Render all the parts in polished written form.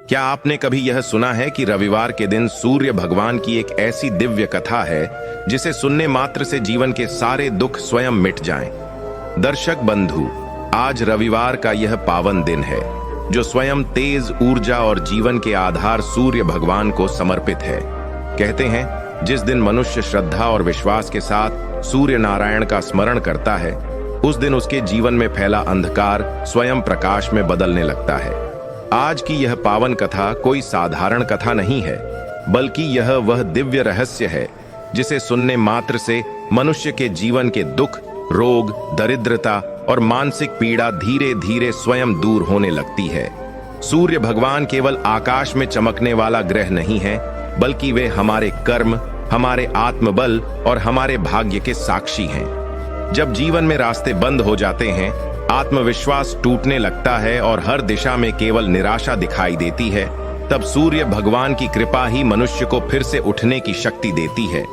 क्या आपने कभी यह सुना है कि रविवार के दिन सूर्य भगवान की एक ऐसी दिव्य कथा है जिसे सुनने मात्र से जीवन के सारे दुख स्वयं मिट जाएं? दर्शक बंधु, आज रविवार का यह पावन दिन है जो स्वयं तेज ऊर्जा और जीवन के आधार सूर्य भगवान को समर्पित है। कहते हैं, जिस दिन मनुष्य श्रद्धा और विश्वास के साथ सूर्य नारायण का स्मरण करता है, उस दिन उसके जीवन में फैला अंधकार स्वयं प्रकाश में बदलने लगता है। आज की यह पावन कथा कोई साधारण कथा नहीं है, बल्कि यह वह दिव्य रहस्य है जिसे सुनने मात्र से मनुष्य के जीवन के दुख, रोग, दरिद्रता और मानसिक पीड़ा धीरे धीरे स्वयं दूर होने लगती है। सूर्य भगवान केवल आकाश में चमकने वाला ग्रह नहीं है, बल्कि वे हमारे कर्म, हमारे आत्मबल और हमारे भाग्य के साक्षी हैं। जब जीवन में रास्ते बंद हो जाते हैं, आत्मविश्वास टूटने लगता है और हर दिशा में केवल निराशा दिखाई देती है, तब सूर्य भगवान की कृपा ही मनुष्य को फिर से उठने की शक्ति देती है।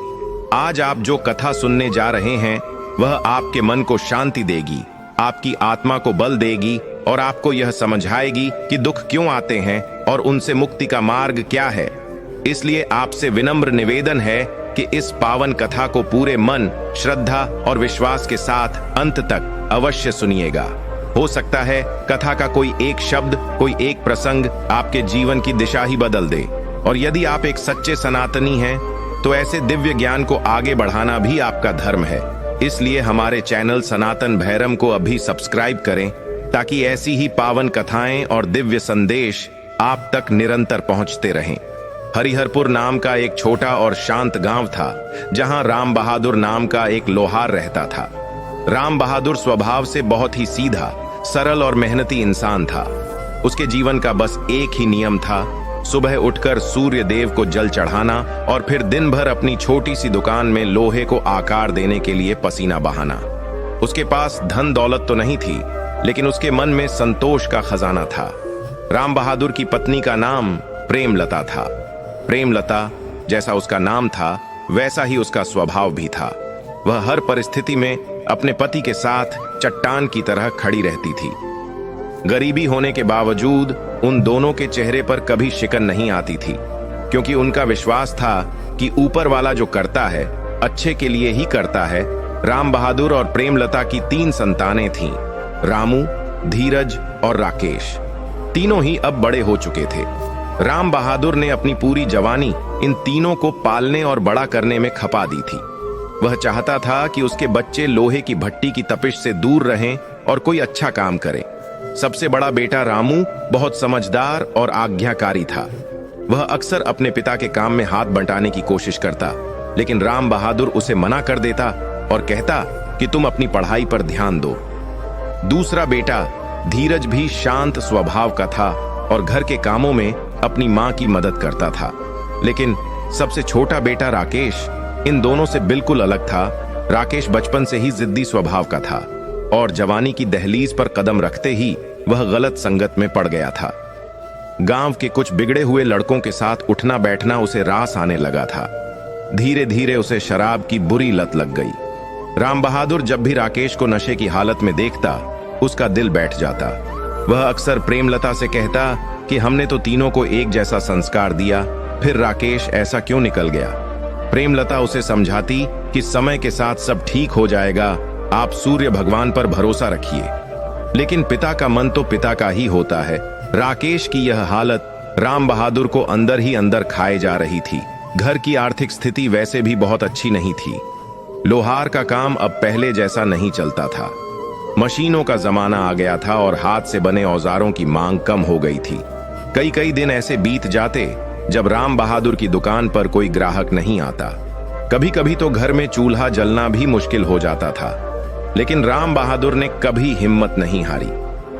आज आप जो कथा सुनने जा रहे हैं, वह आपके मन को शांति देगी, आपकी आत्मा को बल देगी और आपको यह समझाएगी कि दुख क्यों आते हैं और उनसे मुक्ति का मार्ग क्या है। इसलिए आपसे विनम्र निवेदन है कि इस पावन कथा को पूरे मन, श्रद्धा और विश्वास के साथ अंत तक अवश्य सुनिएगा। हो सकता है कथा का कोई एक शब्द, कोई एक प्रसंग आपके जीवन की दिशा ही बदल दे। और यदि आप एक सच्चे सनातनी हैं, तो ऐसे दिव्य ज्ञान को आगे बढ़ाना भी आपका धर्म है। इसलिए हमारे चैनल सनातन भैरम को अभी सब्सक्राइब करें, ताकि ऐसी ही पावन कथाएं और दिव्य संदेश आप तक निरंतर पहुंचते रहें। हरिहरपुर नाम का एक छोटा और शांत गांव था, जहां राम बहादुर नाम का एक लोहार रहता था। राम बहादुर स्वभाव से बहुत ही सीधा, सरल और मेहनती इंसान था। उसके जीवन का बस एक ही नियम था, सुबह उठकर सूर्य देव को जल चढ़ाना और फिर दिन भर अपनी छोटी सी दुकान में लोहे को आकार देने के लिए पसीना बहाना। उसके पास धन दौलत तो नहीं थी, लेकिन उसके मन में संतोष का खजाना था। राम बहादुर की पत्नी का नाम प्रेमलता था। प्रेमलता जैसा उसका नाम था, वैसा ही उसका स्वभाव भी था। वह हर परिस्थिति में अपने पति के साथ चट्टान की तरह खड़ी रहती थी। गरीबी होने के बावजूद उन दोनों के चेहरे पर कभी शिकन नहीं आती थी, क्योंकि उनका विश्वास था कि ऊपर वाला जो करता है, अच्छे के लिए ही करता है। राम बहादुर और प्रेमलता की 3 संतानें थीं, रामू, धीरज और राकेश। तीनों ही अब बड़े हो चुके थे। राम बहादुर ने अपनी पूरी जवानी इन तीनों को पालने और बड़ा करने में खपा दी थी। वह चाहता था कि उसके बच्चे लोहे की भट्टी की तपिश से दूर रहें और कोई अच्छा काम करें। सबसे बड़ा बेटा रामू बहुत समझदार और आज्ञाकारी था। वह अक्सर अपने पिता के काम में हाथ बंटाने की कोशिश करता, लेकिन राम बहादुर उसे मना कर देता और कहता कि तुम अपनी पढ़ाई पर ध्यान दो। दूसरा बेटा धीरज भी शांत स्वभाव का था और घर के कामों में अपनी मां की मदद करता था। लेकिन सबसे छोटा बेटा राकेश इन दोनों से बिल्कुल अलग था। राकेश बचपन से ही जिद्दी स्वभाव का था और जवानी की दहलीज पर कदम रखते ही वह गलत संगत में पड़ गया था। गांव के कुछ बिगड़े हुए लड़कों के साथ उठना बैठना उसे रास आने लगा था। धीरे धीरे उसे शराब की बुरी लत लग गई। राम बहादुर जब भी राकेश को नशे की हालत में देखता, उसका दिल बैठ जाता। वह अक्सर प्रेमलता से कहता कि हमने तो तीनों को एक जैसा संस्कार दिया, फिर राकेश ऐसा क्यों निकल गया। प्रेमलता उसे समझाती कि समय के साथ सब ठीक हो जाएगा, आप सूर्य भगवान पर भरोसा रखिए। लेकिन पिता का मन तो पिता का ही होता है। राकेश की यह हालत राम बहादुर को अंदर ही अंदर खाए जा रही थी। घर की आर्थिक स्थिति वैसे भी बहुत अच्छी नहीं थी। लोहार का काम अब पहले जैसा नहीं चलता था। मशीनों का जमाना आ गया था और हाथ से बने औजारों की मांग कम हो गई थी। कई कई दिन ऐसे बीत जाते जब राम बहादुर की दुकान पर कोई ग्राहक नहीं आता। कभी कभी तो घर में चूल्हा जलना भी मुश्किल हो जाता था। लेकिन राम बहादुर ने कभी हिम्मत नहीं हारी।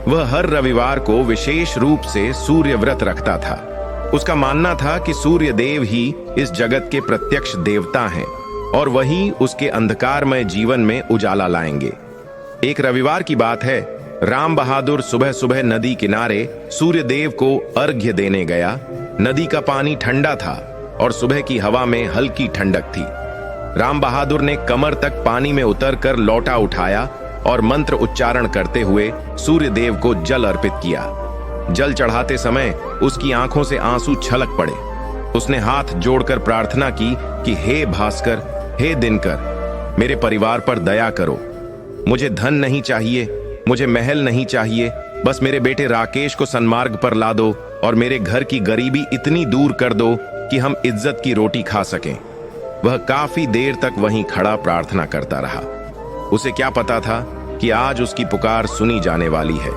वह हर रविवार को विशेष रूप से सूर्य व्रत रखता था। उसका मानना था कि सूर्य देव ही इस जगत के प्रत्यक्ष देवता हैं और वही उसके अंधकारमय जीवन में उजाला लाएंगे। एक रविवार की बात है, राम बहादुर सुबह सुबह नदी किनारे सूर्य देव को अर्घ्य देने गया। नदी का पानी ठंडा था और सुबह की हवा में हल्की ठंडक थी। राम बहादुर ने कमर तक पानी में उतरकर लोटा उठाया और मंत्र उच्चारण करते हुए सूर्य देव को जल अर्पित किया। जल चढ़ाते समय उसकी आंखों से आंसू छलक पड़े। उसने हाथ जोड़कर प्रार्थना की कि हे भास्कर, हे दिनकर, मेरे परिवार पर दया करो। मुझे धन नहीं चाहिए, मुझे महल नहीं चाहिए, बस मेरे बेटे राकेश को सन्मार्ग पर ला दो और मेरे घर की गरीबी इतनी दूर कर दो कि हम इज्जत की रोटी खा सकें। वह काफी देर तक वहीं खड़ा प्रार्थना करता रहा। उसे क्या पता था कि आज उसकी पुकार सुनी जाने वाली है,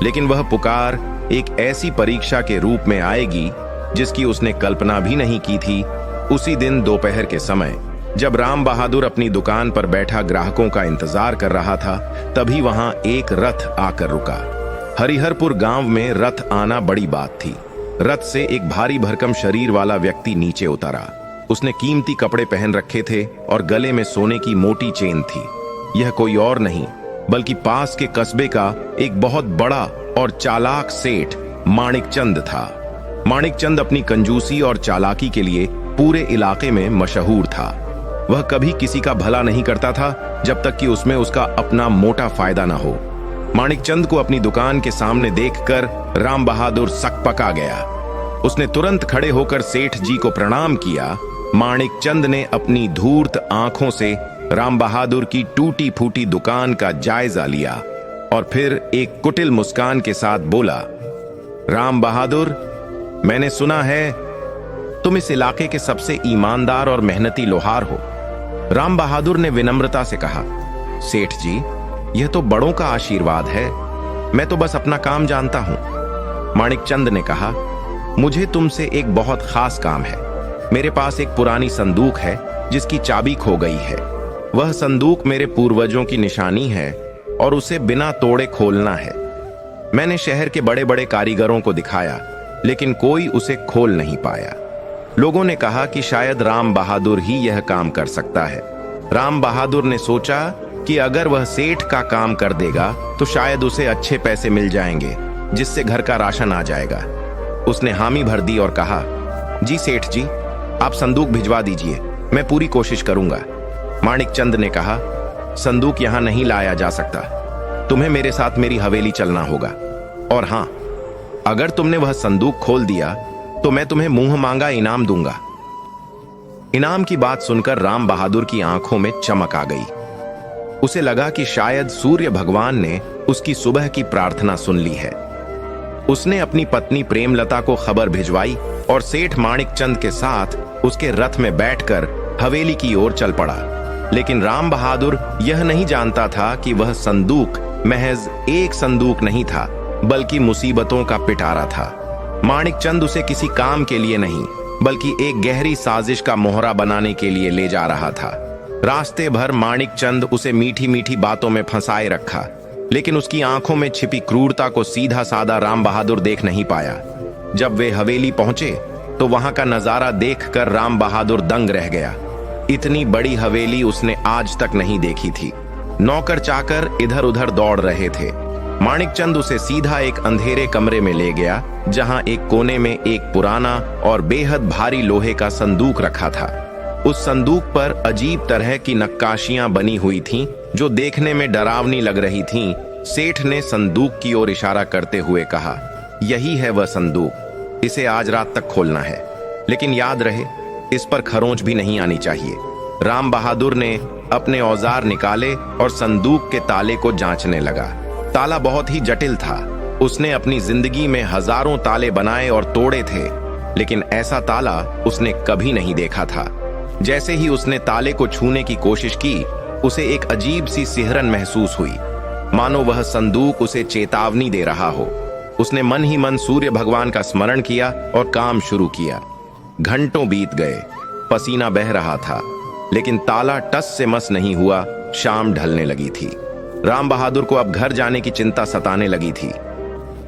लेकिन वह पुकार एक ऐसी परीक्षा के रूप में आएगी जिसकी उसने कल्पना भी नहीं की थी। उसी दिन दोपहर के समय जब राम बहादुर अपनी दुकान पर बैठा ग्राहकों का इंतजार कर रहा था, तभी वहां एक रथ आकर रुका। हरिहरपुर गांव में रथ आना बड़ी बात थी। रथ से एक भारी भरकम शरीर वाला व्यक्ति नीचे उतरा। उसने कीमती कपड़े पहन रखे थे और गले में सोने की मोटी चेन थी। यह कोई और नहीं बल्कि पास के कस्बे का एक बहुत बड़ा और चालाक सेठ माणिकचंद था। माणिकचंद अपनी कंजूसी और चालाकी के लिए पूरे इलाके में मशहूर था। वह कभी किसी का भला नहीं करता था जब तक कि उसमें उसका अपना मोटा फायदा न हो। माणिकचंद को अपनी दुकान के सामने देखकर राम बहादुर सकपका गया। उसने तुरंत खड़े होकर सेठ जी को प्रणाम किया। माणिकचंद ने अपनी धूर्त आंखों से राम बहादुर की टूटी फूटी दुकान का जायजा लिया और फिर एक कुटिल मुस्कान के साथ बोला, राम बहादुर, मैंने सुना है तुम इस इलाके के सबसे ईमानदार और मेहनती लोहार हो। राम बहादुर ने विनम्रता से कहा, सेठ जी, यह तो बड़ों का आशीर्वाद है, मैं तो बस अपना काम जानता हूं। माणिकचंद ने कहा, मुझे तुमसे एक बहुत खास काम है। मेरे पास एक पुरानी संदूक है जिसकी चाबी खो गई है। वह संदूक मेरे पूर्वजों की निशानी है और उसे बिना तोड़े खोलना है। मैंने शहर के बड़े बड़े कारीगरों को दिखाया, लेकिन कोई उसे खोल नहीं पाया। लोगों ने कहा कि शायद राम बहादुर ही यह काम कर सकता है। राम बहादुर ने सोचा कि अगर वह सेठ का काम कर देगा तो शायद उसे अच्छे पैसे मिल जाएंगे, जिससे घर का राशन आ जाएगा। उसने हामी भर दी और कहा, जी सेठ जी, आप संदूक भिजवा दीजिए, मैं पूरी कोशिश करूंगा। माणिकचंद ने कहा, संदूक यहां नहीं लाया जा सकता, तुम्हें मेरे साथ मेरी हवेली चलना होगा। और हां, अगर तुमने वह संदूक खोल दिया तो मैं तुम्हें मुंह मांगा इनाम दूंगा। इनाम की बात सुनकर राम बहादुर की आंखों में चमक आ गई। उसे लगा कि शायद सूर्य भगवान ने उसकी सुबह की प्रार्थना सुन ली है। उसने अपनी पत्नी प्रेमलता को खबर भिजवाई और सेठ माणिकचंद के साथ उसके रथ में बैठकर हवेली की ओर चल पड़ा। लेकिन राम बहादुर यह नहीं जानता था कि वह संदूक महज एक संदूक नहीं था, बल्कि मुसीबतों का पिटारा था। माणिकचंद उसे किसी काम के लिए नहीं, बल्कि एक गहरी साजिश का मोहरा बनाने के लिए ले जा रहा था। रास्ते भर माणिकचंद उसे मीठी मीठी बातों में फंसाए रखा, लेकिन उसकी आंखों में छिपी क्रूरता को सीधा साधा राम बहादुर देख नहीं पाया। जब वे हवेली पहुंचे तो वहां का नजारा देखकर राम बहादुर दंग रह गया। इतनी बड़ी हवेली उसने आज तक नहीं देखी थी। नौकर चाकर इधर उधर दौड़ रहे थे। माणिकचंद उसे सीधा एक अंधेरे कमरे में ले गया, जहां एक कोने में एक पुराना और बेहद भारी लोहे का संदूक रखा था। उस संदूक पर अजीब तरह की नक्काशियां बनी हुई थीं, जो देखने में डरावनी लग रही थीं। सेठ ने संदूक की ओर इशारा करते हुए कहा, यही है वह संदूक, इसे आज रात तक खोलना है, लेकिन याद रहे इस पर खरोंच भी नहीं आनी चाहिए। राम बहादुर ने अपने औजार निकाले और संदूक के ताले को जांचने लगा। ताला बहुत ही जटिल था। उसने अपनी जिंदगी में हजारों ताले बनाए और तोड़े थे, लेकिन ऐसा ताला उसने कभी नहीं देखा था। जैसे ही उसने ताले को छूने की कोशिश की, उसे एक अजीब सी सिहरन महसूस हुई, मानो वह संदूक उसे चेतावनी दे रहा हो। उसने मन ही मन सूर्य भगवान का स्मरण किया और काम शुरू किया। घंटों बीत गए, पसीना बह रहा था, लेकिन ताला टस से मस नहीं हुआ। शाम ढलने लगी थी। राम बहादुर को अब घर जाने की चिंता सताने लगी थी।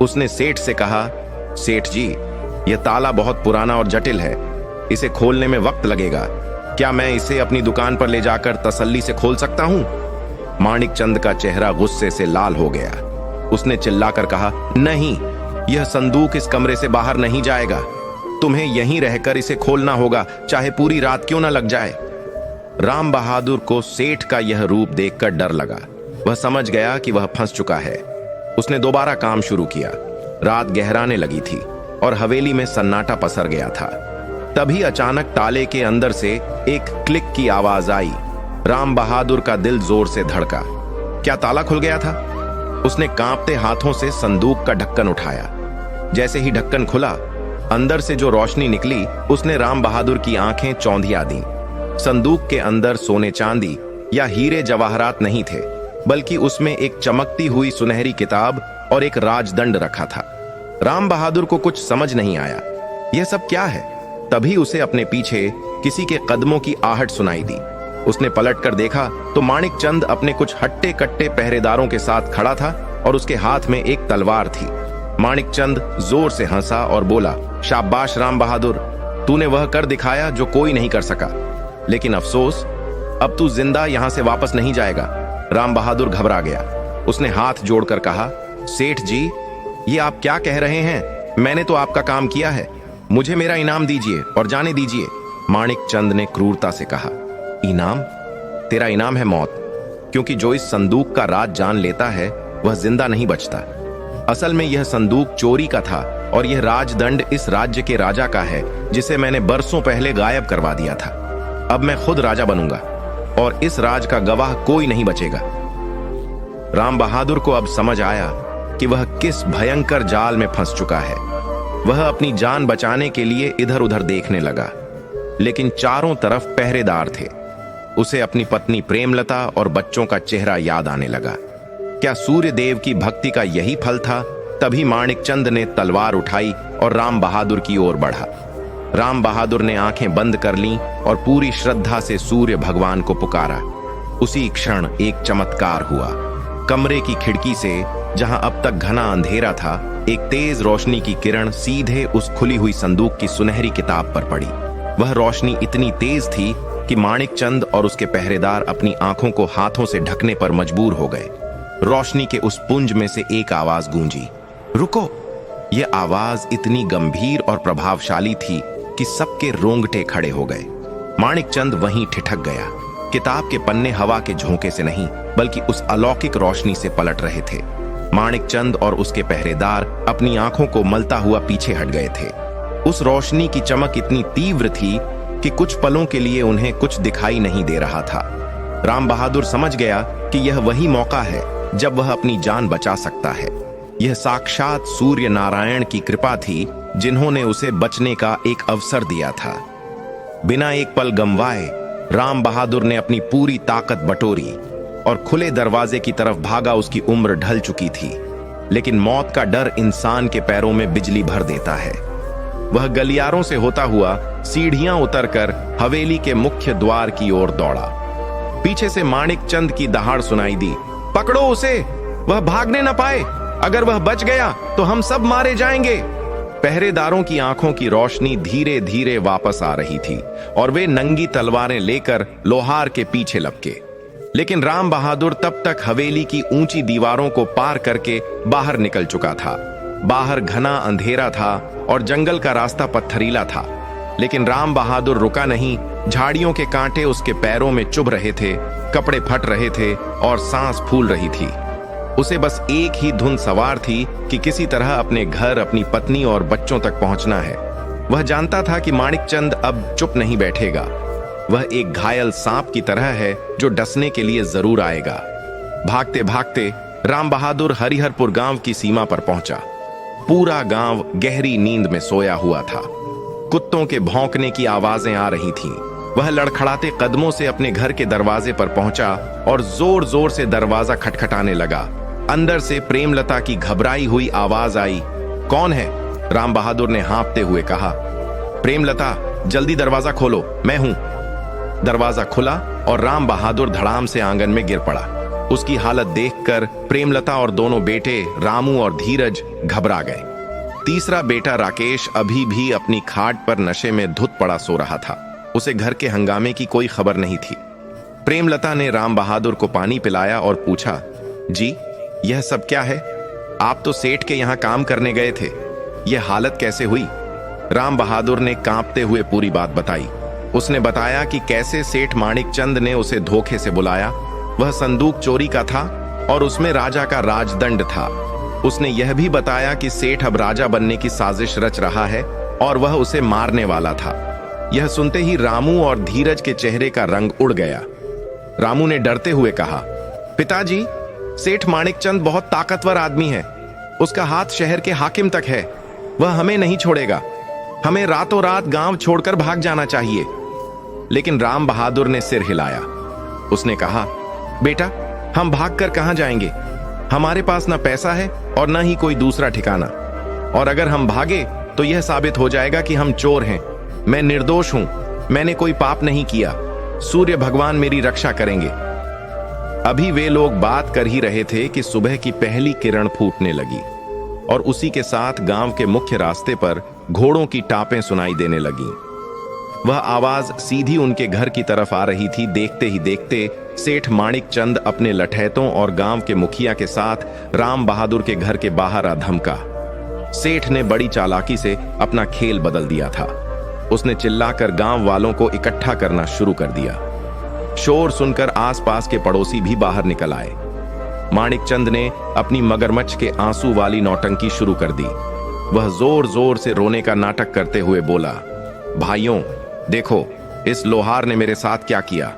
उसने सेठ से कहा, सेठ जी, यह ताला बहुत पुराना और जटिल है, इसे खोलने में वक्त लगेगा। क्या मैं इसे अपनी दुकान पर ले जाकर तसल्ली से खोल सकता हूं? माणिकचंद का चेहरा गुस्से से लाल हो गया। उसने चिल्लाकर कहा, नहीं, यह संदूक इस कमरे से बाहर नहीं जाएगा। तुम्हें यहीं रहकर इसे खोलना होगा, चाहे पूरी रात क्यों ना लग जाए। राम बहादुर को सेठ का यह रूप देखकर डर लगा। वह समझ गया कि वह फंस चुका है। उसने दोबारा काम शुरू किया। रात गहराने लगी थी और हवेली में सन्नाटा पसर गया था। तभी अचानक ताले के अंदर से एक क्लिक की आवाज आई। राम बहादुर का दिल जोर से धड़का। क्या ताला खुल गया था? उसने कांपते हाथों से संदूक का ढक्कन उठाया। जैसे ही ढक्कन खुला, अंदर से जो रोशनी निकली उसने राम बहादुर की आंखें चौंधिया दी। संदूक के अंदर सोने चांदी या हीरे जवाहरात नहीं थे, बल्कि उसमें एक चमकती हुई सुनहरी किताब और एक राजदंड रखा था। राम बहादुर को कुछ समझ नहीं आया, यह सब क्या है। तभी उसे अपने पीछे किसी के कदमों की आहट सुनाई दी। उसने पलटकर देखा तो माणिक चंद अपने कुछ हट्टे कट्टे पहरेदारों के साथ खड़ा था और उसके हाथ में एक तलवार थी। माणिक चंद जोर से हंसा और बोला, शाबाश राम बहादुर, तूने वह कर दिखाया जो कोई नहीं कर सका। लेकिन अफसोस, अब तू जिंदा यहां से वापस नहीं जाएगा। राम बहादुर घबरा गया। उसने हाथ जोड़कर कहा, सेठ जी, ये आप क्या कह रहे हैं? मैंने तो आपका काम किया है, मुझे मेरा इनाम दीजिए और जाने दीजिए। माणिक चंद ने क्रूरता से कहा, इनाम? तेरा इनाम है मौत, क्योंकि जो इस संदूक का राज जान लेता है वह जिंदा नहीं बचता। असल में यह संदूक चोरी का था और यह राजदंड इस राज्य के राजा का है, जिसे मैंने बरसों पहले गायब करवा दिया था। अब मैं खुद राजा बनूंगा और इस राज का गवाह कोई नहीं बचेगा। राम बहादुर को अब समझ आया कि वह किस भयंकर जाल में फंस चुका है। वह अपनी जान बचाने के लिए इधर उधर देखने लगा, लेकिन चारों तरफ पहरेदार थे। उसे अपनी पत्नी प्रेमलता और बच्चों का चेहरा याद आने लगा। क्या सूर्य देव की भक्ति का यही फल था? तभी माणिक चंद ने तलवार उठाई और राम बहादुर की ओर बढ़ा। राम बहादुर ने आंखें बंद कर लीं और पूरी श्रद्धा से सूर्य भगवान को पुकारा। उसी क्षण एक चमत्कार हुआ। कमरे की खिड़की से, जहां अब तक घना अंधेरा था, एक तेज रोशनी की किरण सीधे उस खुली हुई संदूक की सुनहरी किताब पर पड़ी। वह रोशनी इतनी तेज थी कि माणिक चंद और उसके पहरेदार अपनी आंखों को हाथों से ढकने पर मजबूर हो गए। रोशनी के उस पुंज में से एक आवाज गूंजी, रुको। यह आवाज इतनी गंभीर और प्रभावशाली थी कि सबके रोंगटे खड़े हो गए। माणिक चंद वहीं ठिठक गया। किताब के पन्ने हवा के झोंके से नहीं, बल्कि उस अलौकिक रोशनी से पलट रहे थे। माणिक चंद और उसके पहरेदार अपनी आंखों को मलता हुआ पीछे हट गए थे। उस रोशनी की चमक इतनी तीव्र थी कि कुछ पलों के लिए उन्हें कुछ दिखाई नहीं दे रहा था। राम बहादुर समझ गया कि यह वही मौका है जब वह अपनी जान बचा सकता है। यह साक्षात सूर्य नारायण की कृपा थी, जिन्होंने उसे बचने का एक अवसर दिया था। बिना एक पल गंवाए राम बहादुर ने अपनी पूरी ताकत बटोरी और खुले दरवाजे की तरफ भागा। उसकी उम्र ढल चुकी थी, लेकिन मौत का डर इंसान के पैरों में बिजली भर देता है। वह गलियारों से होता हुआ सीढ़ियां उतरकर हवेली के मुख्य द्वार की ओर दौड़ा। पीछे से माणिक चंद की दहाड़ सुनाई दी, पकड़ो उसे, वह भागने न पाए। अगर वह बच गया तो हम सब मारे जाएंगे। पहरेदारों की आंखों की रोशनी धीरे धीरे वापस आ रही थी और वे नंगी तलवारें लेकर लोहार के पीछे लपके। लेकिन राम बहादुर तब तक हवेली की ऊंची दीवारों को पार करके बाहर निकल चुका था। बाहर घना अंधेरा था और जंगल का रास्ता पत्थरीला था, लेकिन राम बहादुर रुका नहीं। झाड़ियों के कांटे उसके पैरों में चुभ रहे थे, कपड़े फट रहे थे और सांस फूल रही थी। उसे बस एक ही धुन सवार थी कि किसी तरह अपने घर, अपनी पत्नी और बच्चों तक पहुंचना है। वह जानता था कि माणिक चंद अब चुप नहीं बैठेगा। वह एक घायल सांप की तरह है जो डसने के लिए जरूर आएगा। भागते भागते राम बहादुर हरिहरपुर गांव की सीमा पर पहुंचा। पूरा गांव गहरी नींद में सोया हुआ था। कुत्तों के भौंकने की आवाजें आ रही थीं। वह लड़खड़ाते कदमों से अपने घर के दरवाजे पर पहुंचा और जोर जोर से दरवाजा खटखटाने लगा। अंदर से प्रेमलता की घबराई हुई आवाज आई, कौन है? राम बहादुर ने हाँफते हुए कहा, प्रेमलता, जल्दी दरवाजा खोलो, मैं हूं। दरवाजा खुला और राम बहादुर धड़ाम से आंगन में गिर पड़ा। उसकी हालत देखकर प्रेमलता और दोनों बेटे रामू और धीरज घबरा गए। तीसरा बेटा राकेश अभी भी अपनी खाट पर नशे में धुत पड़ा सो रहा था। उसे घर के हंगामे की कोई खबर नहीं थी। प्रेमलता ने राम बहादुर को पानी पिलाया और पूछा, जी, यह सब क्या है? आप तो सेठ के यहाँ काम करने गए थे, यह हालत कैसे हुई? राम बहादुर ने कांपते हुए पूरी बात बताई। उसने बताया कि कैसे सेठ माणिक चंद ने उसे धोखे से बुलाया। वह संदूक चोरी का था और उसमें राजा का राजदंड था। उसने यह भी बताया कि सेठ अब राजा बनने की साजिश रच रहा है और वह उसे मारने वाला था। यह सुनते ही रामू और धीरज के चेहरे का रंग उड़ गया। रामू ने डरते हुए कहा, पिताजी, सेठ माणिकचंद बहुत ताकतवर आदमी है। उसका हाथ शहर के हाकिम तक है। वह हमें नहीं छोड़ेगा। हमें रातों रात गांव छोड़कर भाग जाना चाहिए। लेकिन राम बहादुर ने सिर हिलाया। उसने कहा, बेटा, हम भागकर कहां जाएंगे? हमारे पास ना पैसा है और न ही कोई दूसरा ठिकाना। और अगर हम भागे तो यह साबित हो जाएगा कि हम चोर हैं। मैं निर्दोष हूं। मैंने कोई पाप नहीं किया। सूर्य भगवान मेरी रक्षा करेंगे। अभी वे लोग बात कर ही रहे थे कि सुबह की पहली किरण फूटने लगी और उसी के साथ गांव के मुख्य रास्ते पर घोड़ों की टापें सुनाई देने लगी। वह आवाज सीधी उनके घर की तरफ आ रही थी। देखते ही देखते सेठ माणिकचंद अपने लठैतों और गांव के मुखिया के साथ राम बहादुर के घर के बाहर आ धमका। सेठ ने बड़ी चालाकी से अपना खेल बदल दिया था। उसने चिल्लाकर गांव वालों को इकट्ठा करना शुरू कर दिया। शोर सुनकर आसपास के पड़ोसी भी बाहर निकल आए। माणिकचंद ने अपनी मगरमच्छ के आंसू वाली नौटंकी शुरू कर दी। वह जोर जोर से रोने का नाटक करते हुए बोला, भाइयों, देखो इस लोहार ने मेरे साथ क्या किया।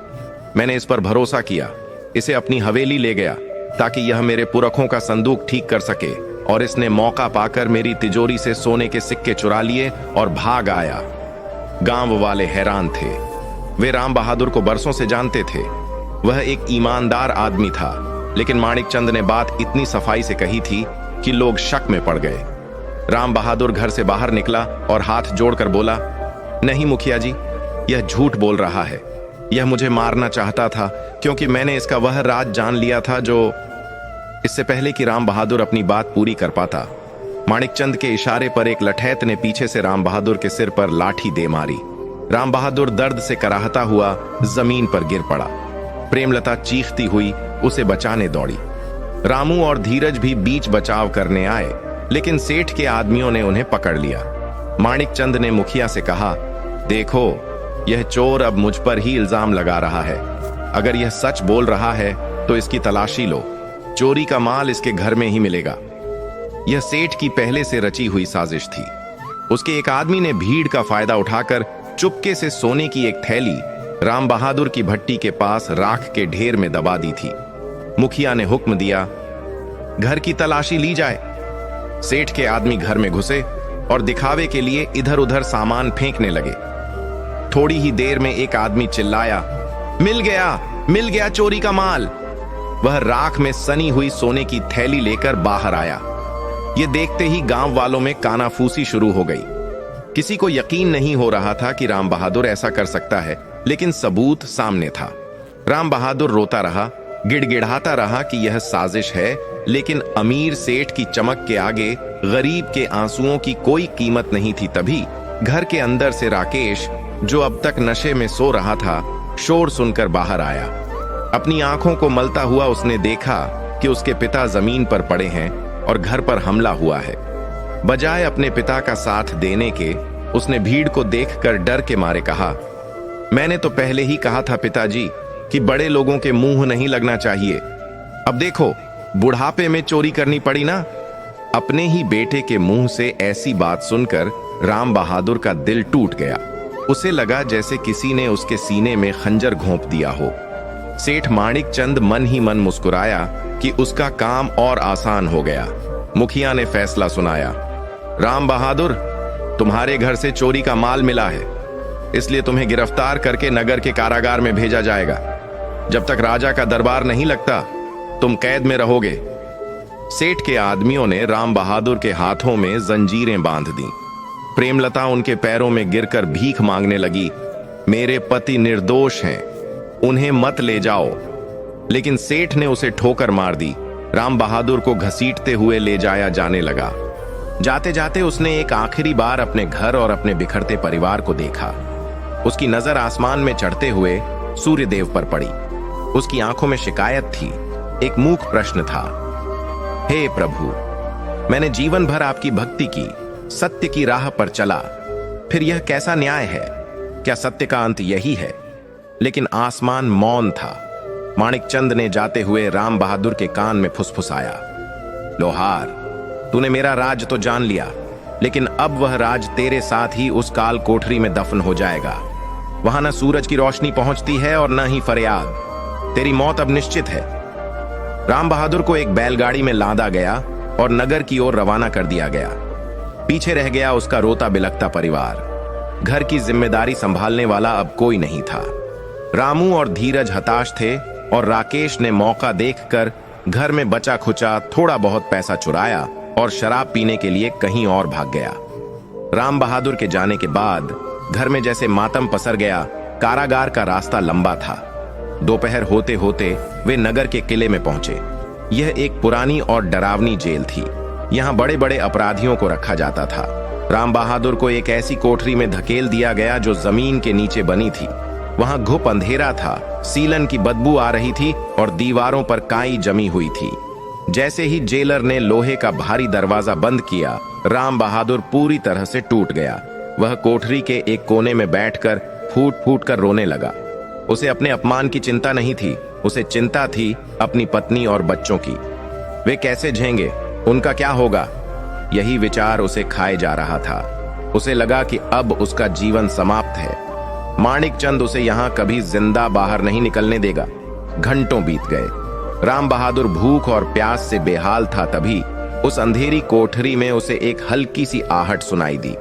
मैंने इस पर भरोसा किया, इसे अपनी हवेली ले गया ताकि यह मेरे पुरखों का संदूक ठीक कर सके, और इसने मौका पाकर मेरी तिजोरी से सोने के सिक्के चुरा लिए और भाग आया। गांव वाले हैरान थे। वे राम बहादुर को बरसों से जानते थे। वह एक ईमानदार आदमी था, लेकिन माणिकचंद ने बात इतनी सफाई से कही थी कि लोग शक में पड़ गए। राम बहादुर घर से बाहर निकला और हाथ जोड़कर बोला, नहीं मुखिया जी, यह झूठ बोल रहा है। यह मुझे मारना चाहता था क्योंकि मैंने इसका वह राज जान लिया था जो। इससे पहले कि राम बहादुर अपनी बात पूरी कर पाता, माणिकचंद के इशारे पर एक लठैत ने पीछे से राम बहादुर के सिर पर लाठी दे मारी। राम बहादुर दर्द से कराहता हुआ जमीन पर गिर पड़ा। प्रेमलता चीखती हुई उसे बचाने दौड़ी। रामू और धीरज भी बीच बचाव करने आए, लेकिन सेठ के आदमियों ने उन्हें पकड़ लिया। माणिकचंद ने मुखिया से कहा, देखो, यह चोर अब मुझ पर ही इल्जाम लगा रहा है। अगर यह सच बोल रहा है तो इसकी तलाशी लो। चोरी का माल इसके घर में ही मिलेगा। यह सेठ की पहले से रची हुई साजिश थी। उसके एक आदमी ने भीड़ का फायदा उठाकर चुपके से सोने की एक थैली राम बहादुर की भट्टी के पास राख के ढेर में दबा दी थी। मुखिया ने हुक्म दिया, घर की तलाशी ली जाए। सेठ के आदमी घर में घुसे और दिखावे के लिए इधर उधर सामान फेंकने लगे। थोड़ी ही देर में एक आदमी चिल्लाया, मिल गया चोरी का माल। वह राख में सनी हुई सोने की थैली लेकर बाहर आया। यह देखते ही गांव वालों में कानाफूसी शुरू हो गई। किसी को यकीन नहीं हो रहा था कि राम बहादुर ऐसा कर सकता है, लेकिन सबूत सामने था। राम बहादुर रोता रहा, गिड़गिड़ाता रहा कि यह साजिश है, लेकिन अमीर सेठ की चमक के आगे गरीब के आंसुओं की कोई कीमत नहीं थी। तभी घर के अंदर से राकेश, जो अब तक नशे में सो रहा था, शोर सुनकर बाहर आया। अपनी आंखों को मलता हुआ उसने देखा कि उसके पिता जमीन पर पड़े हैं और घर पर हमला हुआ है। बजाय अपने पिता का साथ देने के, उसने भीड़ को देखकर डर के मारे कहा, मैंने तो पहले ही कहा था पिताजी कि बड़े लोगों के मुंह नहीं लगना चाहिए। अब देखो, बुढ़ापे में चोरी करनी पड़ी ना। अपने ही बेटे के मुंह से ऐसी बात सुनकर राम बहादुर का दिल टूट गया। उसे लगा जैसे किसी ने उसके सीने में खंजर घोंप दिया हो। सेठ माणिकचंद मन ही मन मुस्कुराया कि उसका काम और आसान हो गया। मुखिया ने फैसला सुनाया, राम बहादुर, तुम्हारे घर से चोरी का माल मिला है, इसलिए तुम्हें गिरफ्तार करके नगर के कारागार में भेजा जाएगा। जब तक राजा का दरबार नहीं लगता, तुम कैद में रहोगे। सेठ के आदमियों ने राम बहादुर के हाथों में जंजीरें बांध दी। प्रेमलता उनके पैरों में गिरकर भीख मांगने लगी, मेरे पति निर्दोष हैं, उन्हें मत ले जाओ। लेकिन सेठ ने उसे ठोकर मार दी। राम बहादुर को घसीटते हुए ले जाया जाने लगा। जाते जाते उसने एक आखिरी बार अपने घर और अपने बिखरते परिवार को देखा। उसकी नजर आसमान में चढ़ते हुए सूर्यदेव पर पड़ी। उसकी आंखों में शिकायत थी, एक मूक प्रश्न था, हे प्रभु, मैंने जीवन भर आपकी भक्ति की, सत्य की राह पर चला, फिर यह कैसा न्याय है? क्या सत्य का अंत यही है? लेकिन आसमान मौन था। माणिकचंद ने जाते हुए राम बहादुर के कान में फुसफुसाया, लोहार, तूने मेरा राज तो जान लिया, लेकिन अब वह राज तेरे साथ ही उस काल कोठरी में दफन हो जाएगा। वहां न सूरज की रोशनी पहुंचती है और न ही फरियाद। तेरी मौत अब निश्चित है। राम बहादुर को एक बैलगाड़ी में लादा गया और नगर की ओर रवाना कर दिया गया। पीछे रह गया उसका रोता बिलखता परिवार। घर की जिम्मेदारी संभालने वाला अब कोई नहीं था। रामू और धीरज हताश थे और राकेश ने मौका देखकर घर में बचा खुचा थोड़ा बहुत पैसा चुराया और शराब पीने के लिए कहीं और भाग गया। राम बहादुर के जाने के बाद घर में जैसे मातम पसर गया। कारागार का रास्ता लंबा था। दोपहर होते होते वे नगर के किले में पहुंचे। यह एक पुरानी और डरावनी जेल थी। यहाँ बड़े बड़े अपराधियों को रखा जाता था। राम बहादुर को एक ऐसी कोठरी में धकेल दिया गया जो जमीन के नीचे बनी थी। वहां घुप अंधेरा था, सीलन की बदबू आ रही थी और दीवारों पर काई जमी हुई थी। जैसे ही जेलर ने लोहे का भारी दरवाजा बंद किया, राम बहादुर पूरी तरह से टूट गया। वह कोठरी के एक कोने में बैठकर फूट फूट कर रोने लगा। उसे अपने अपमान की चिंता नहीं थी, उसे चिंता थी अपनी पत्नी और बच्चों की। वे कैसे झेंगे, उनका क्या होगा, यही विचार उसे खाए जा रहा था। उसे लगा कि अब उसका जीवन समाप्त है। माणिक चंद उसे यहां कभी जिंदा बाहर नहीं निकलने देगा। घंटों बीत गए। राम बहादुर भूख और प्यास से बेहाल था। तभी उस अंधेरी कोठरी में उसे एक हल्की सी आहट सुनाई दी।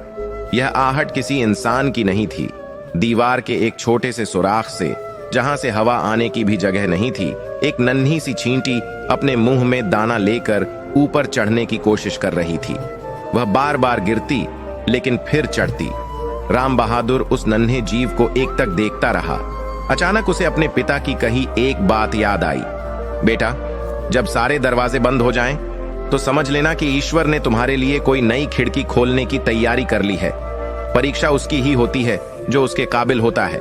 यह आहट किसी इंसान की नहीं थी। दीवार के एक छोटे से सुराख से, जहां से हवा आने की भी जगह नहीं थी, एक नन्ही सी चींटी अपने मुंह में दाना लेकर ऊपर चढ़ने की कोशिश कर रही थी। वह बार बार गिरती लेकिन फिर चढ़ती। राम बहादुर उस नन्हे जीव को एकटक देखता रहा। अचानक उसे अपने पिता की कही एक बात याद आई। बेटा, जब सारे दरवाजे बंद हो जाएं, तो समझ लेना कि ईश्वर ने तुम्हारे लिए कोई नई खिड़की खोलने की तैयारी कर ली है। परीक्षा उसकी ही होती है जो उसके काबिल होता है।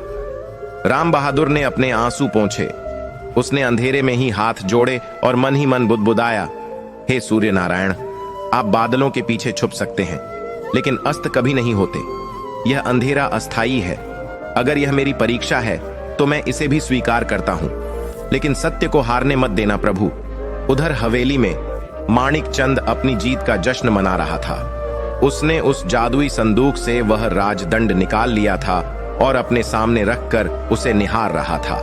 राम बहादुर ने अपने आंसू पोंछे। उसने अंधेरे में ही हाथ जोड़े और मन ही मन बुदबुदाया, हे सूर्य नारायण, आप बादलों के पीछे छुप सकते हैं, लेकिन अस्त कभी नहीं होते। यह अंधेरा अस्थाई है। अगर यह मेरी परीक्षा है तो मैं इसे भी स्वीकार करता हूं, लेकिन सत्य को हारने मत देना प्रभु। उधर हवेली में माणिक चंद अपनी जीत का जश्न मना रहा था। उसने उस जादुई संदूक से वह राजदंड निकाल लिया था और अपने सामने रखकर उसे निहार रहा था।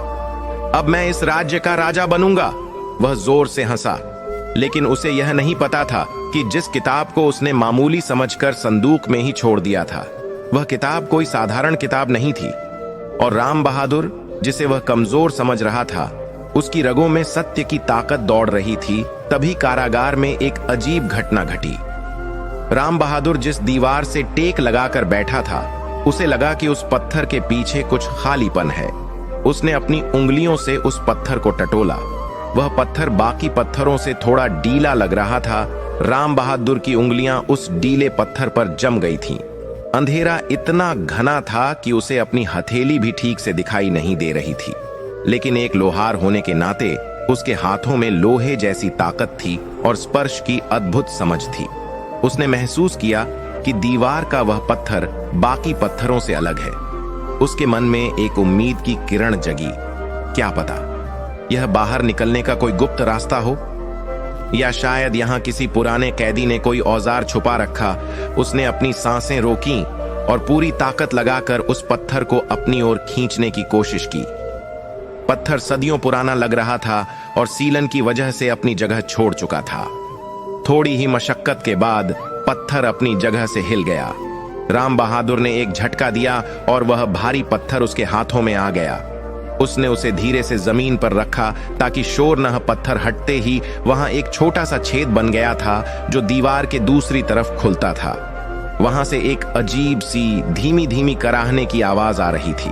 अब मैं इस राज्य का राजा बनूंगा, वह जोर से हंसा। लेकिन उसे यह नहीं पता था कि जिस किताब को उसने मामूली समझकर संदूक में ही छोड़ दिया था, वह किताब कोई साधारण किताब नहीं थी। और राम बहादुर, जिसे वह कमजोर समझ रहा था, उसकी रगों में सत्य की ताकत दौड़ रही थी। तभी कारागार में एक अजीब घटना घटी। राम बहादुर जिस दीवार से टेक लगाकर बैठा था, उसे लगा कि उस पत्थर के पीछे कुछ खालीपन है। उसने अपनी उंगलियों से उस पत्थर को टटोला। वह पत्थर बाकी पत्थरों से थोड़ा डीला लग रहा था। राम बहादुर की उंगलियां उस डीले पत्थर पर जम गई थीं। अंधेरा इतना घना था कि उसे अपनी हथेली भी ठीक से दिखाई नहीं दे रही थी, लेकिन एक लोहार होने के नाते उसके हाथों में लोहे जैसी ताकत थी और स्पर्श की अद्भुत समझ थी। उसने महसूस किया कि दीवार का वह पत्थर बाकी पत्थरों से अलग है। उसके मन में एक उम्मीद की किरण जगी। क्या पता यह बाहर निकलने का कोई गुप्त रास्ता हो, या शायद यहां किसी पुराने कैदी ने कोई औजार छुपा रखा। उसने अपनी सांसें रोकीं और पूरी ताकत लगाकर उस पत्थर को अपनी ओर खींचने की कोशिश की। पत्थर सदियों पुराना लग रहा था और सीलन की वजह से अपनी जगह छोड़ चुका था। थोड़ी ही मशक्कत के बाद पत्थर अपनी जगह से हिल गया। राम बहादुर ने एक झटका दिया और वह भारी पत्थर उसके हाथों में आ गया। उसने उसे धीरे से जमीन पर रखा ताकि शोर न। पत्थर हटते ही वहां एक छोटा सा छेद बन गया था जो दीवार के दूसरी तरफ खुलता था। वहां से एक अजीब सी धीमी धीमी कराहने की आवाज आ रही थी।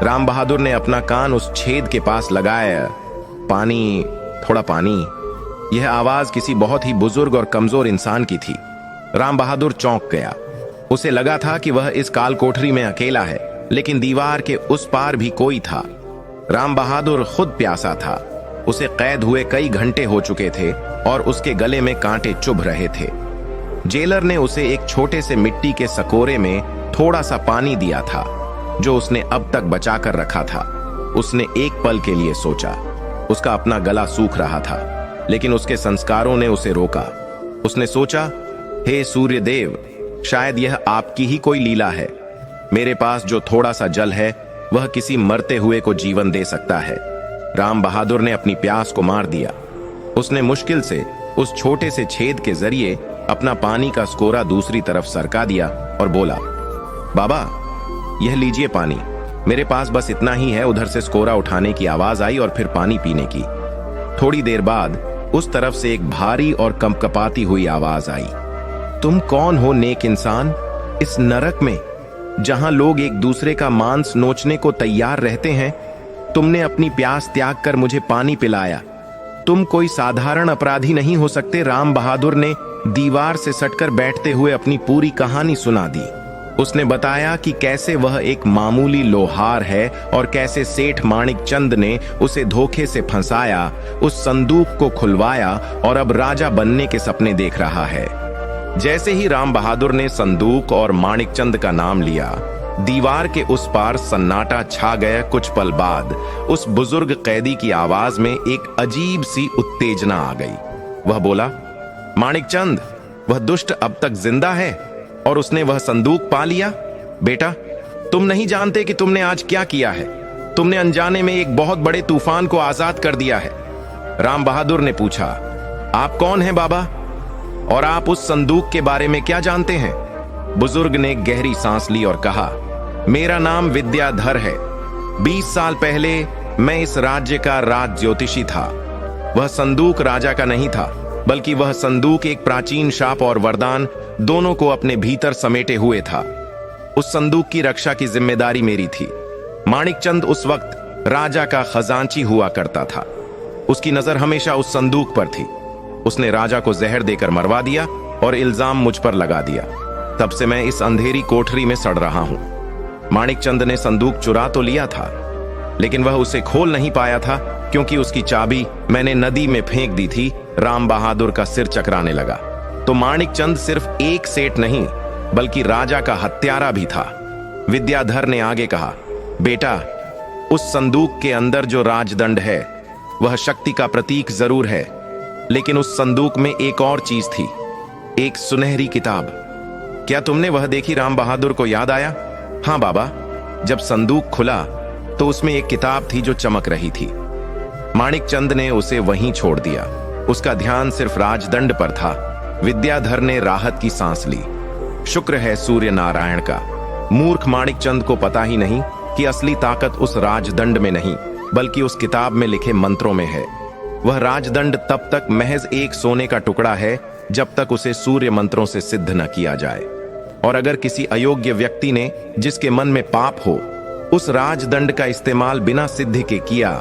राम बहादुर ने अपना कान उस छेद के पास लगाया। पानी, थोड़ा पानी। यह आवाज किसी बहुत ही बुजुर्ग और कमजोर इंसान की थी। राम बहादुर चौंक गया। उसे लगा था कि वह इस काल कोठरी में अकेला है, लेकिन दीवार के उस पार भी कोई था। राम बहादुर खुद प्यासा था। उसे कैद हुए कई घंटे हो चुके थे और उसके गले में कांटे चुभ रहे थे। जेलर ने उसे एक छोटे से मिट्टी के सकोरे में थोड़ा सा पानी दिया था जो उसने अब तक बचा कर रखा था। उसने एक पल के लिए सोचा। उसका अपना गला सूख रहा था, लेकिन उसके संस्कारों ने उसे रोका। उसने सोचा, हे सूर्य देव, शायद यह आपकी ही कोई लीला है। मेरे पास जो थोड़ा सा जल है वह किसी मरते हुए को जीवन दे सकता है। राम बहादुर ने अपनी प्यास को मार दिया। उसने मुश्किल से उस छोटे से छेद के जरिए अपना पानी का स्कोरा दूसरी तरफ सरका दिया और बोला, बाबा, यह लीजिए पानी। मेरे पास बस इतना ही है। उधर से स्कोरा उठाने की आवाज आई और फिर पानी पीने की। थोड़ी देर बाद उस तरफ से एक भारी और कंपकपाती हुई आवाज आई, तुम कौन हो नेक इंसान? इस नरक में जहां लोग एक दूसरे का मांस नोचने को तैयार रहते हैं, तुमने अपनी प्यास त्याग कर मुझे पानी पिलाया। तुम कोई साधारण अपराधी नहीं हो सकते। राम बहादुर ने दीवार से सटकर बैठते हुए अपनी पूरी कहानी सुना दी। उसने बताया कि कैसे वह एक मामूली लोहार है और कैसे सेठ माणिक चंद ने उसे धोखे से फंसाया, उस संदूक को खुलवाया और अब राजा बनने के सपने देख रहा है। जैसे ही राम बहादुर ने संदूक और माणिक चंद का नाम लिया, दीवार के उस पार सन्नाटा छा गया। कुछ पल बाद उस बुजुर्ग कैदी की आवाज में एक अजीब सी उत्तेजना आ गई। वह बोला, माणिक चंद, वह दुष्ट अब तक जिंदा है और उसने वह संदूक पा लिया। बेटा, तुम नहीं जानते कि तुमने आज क्या किया है। तुमने अनजाने में एक बहुत बड़े तूफान को आजाद कर दिया है। राम बहादुर ने पूछा, आप कौन हैं बाबा, और आप उस संदूक के बारे में क्या जानते हैं? बुजुर्ग ने गहरी सांस ली और कहा, मेरा नाम विद्याधर है। 20 साल पहले मैं इस राज्य का राज ज्योतिषी था। वह संदूक राजा का नहीं था, बल्कि वह संदूक एक प्राचीन शाप और वरदान दोनों को अपने भीतर समेटे हुए था। उस संदूक की रक्षा की जिम्मेदारी मेरी थी। माणिक चंद उस वक्त राजा का खजांची हुआ करता था। उसकी नजर हमेशा उस संदूक पर थी। उसने राजा को जहर देकर मरवा दिया और इल्जाम मुझ पर लगा दिया। तब से मैं इस अंधेरी कोठरी में सड़ रहा हूं। माणिक चंद ने संदूक चुरा तो लिया था, लेकिन वह उसे खोल नहीं पाया था, क्योंकि उसकी चाबी मैंने नदी में फेंक दी थी। राम बहादुर का सिर चकराने लगा। तो माणिक चंद सिर्फ एक सेठ नहीं, बल्कि राजा का हत्यारा भी था। विद्याधर ने आगे कहा, बेटा, उस संदूक के अंदर जो राजदंड है वह शक्ति का प्रतीक जरूर है, लेकिन उस संदूक में एक और चीज थी, एक सुनहरी किताब। क्या तुमने वह देखी? राम बहादुर को याद आया। हाँ बाबा, जब संदूक खुला तो उसमें एक किताब थी जो चमक रही थी। माणिक चंद ने उसे वहीं छोड़ दिया। उसका ध्यान सिर्फ राजदंड पर था। विद्याधर ने राहत की सांस ली। शुक्र है सूर्य नारायण का। मूर्ख माणिक चंद को पता ही नहीं कि असली ताकत उस राजदंड में नहीं, बल्कि उस किताब में लिखे मंत्रों में है। वह राजदंड तब तक महज एक सोने का टुकड़ा है जब तक उसे सूर्य मंत्रों से सिद्ध न किया जाए। और अगर किसी अयोग्य व्यक्ति ने, जिसके मन में पाप हो, उस राजदंड का इस्तेमाल बिना सिद्धि के किया,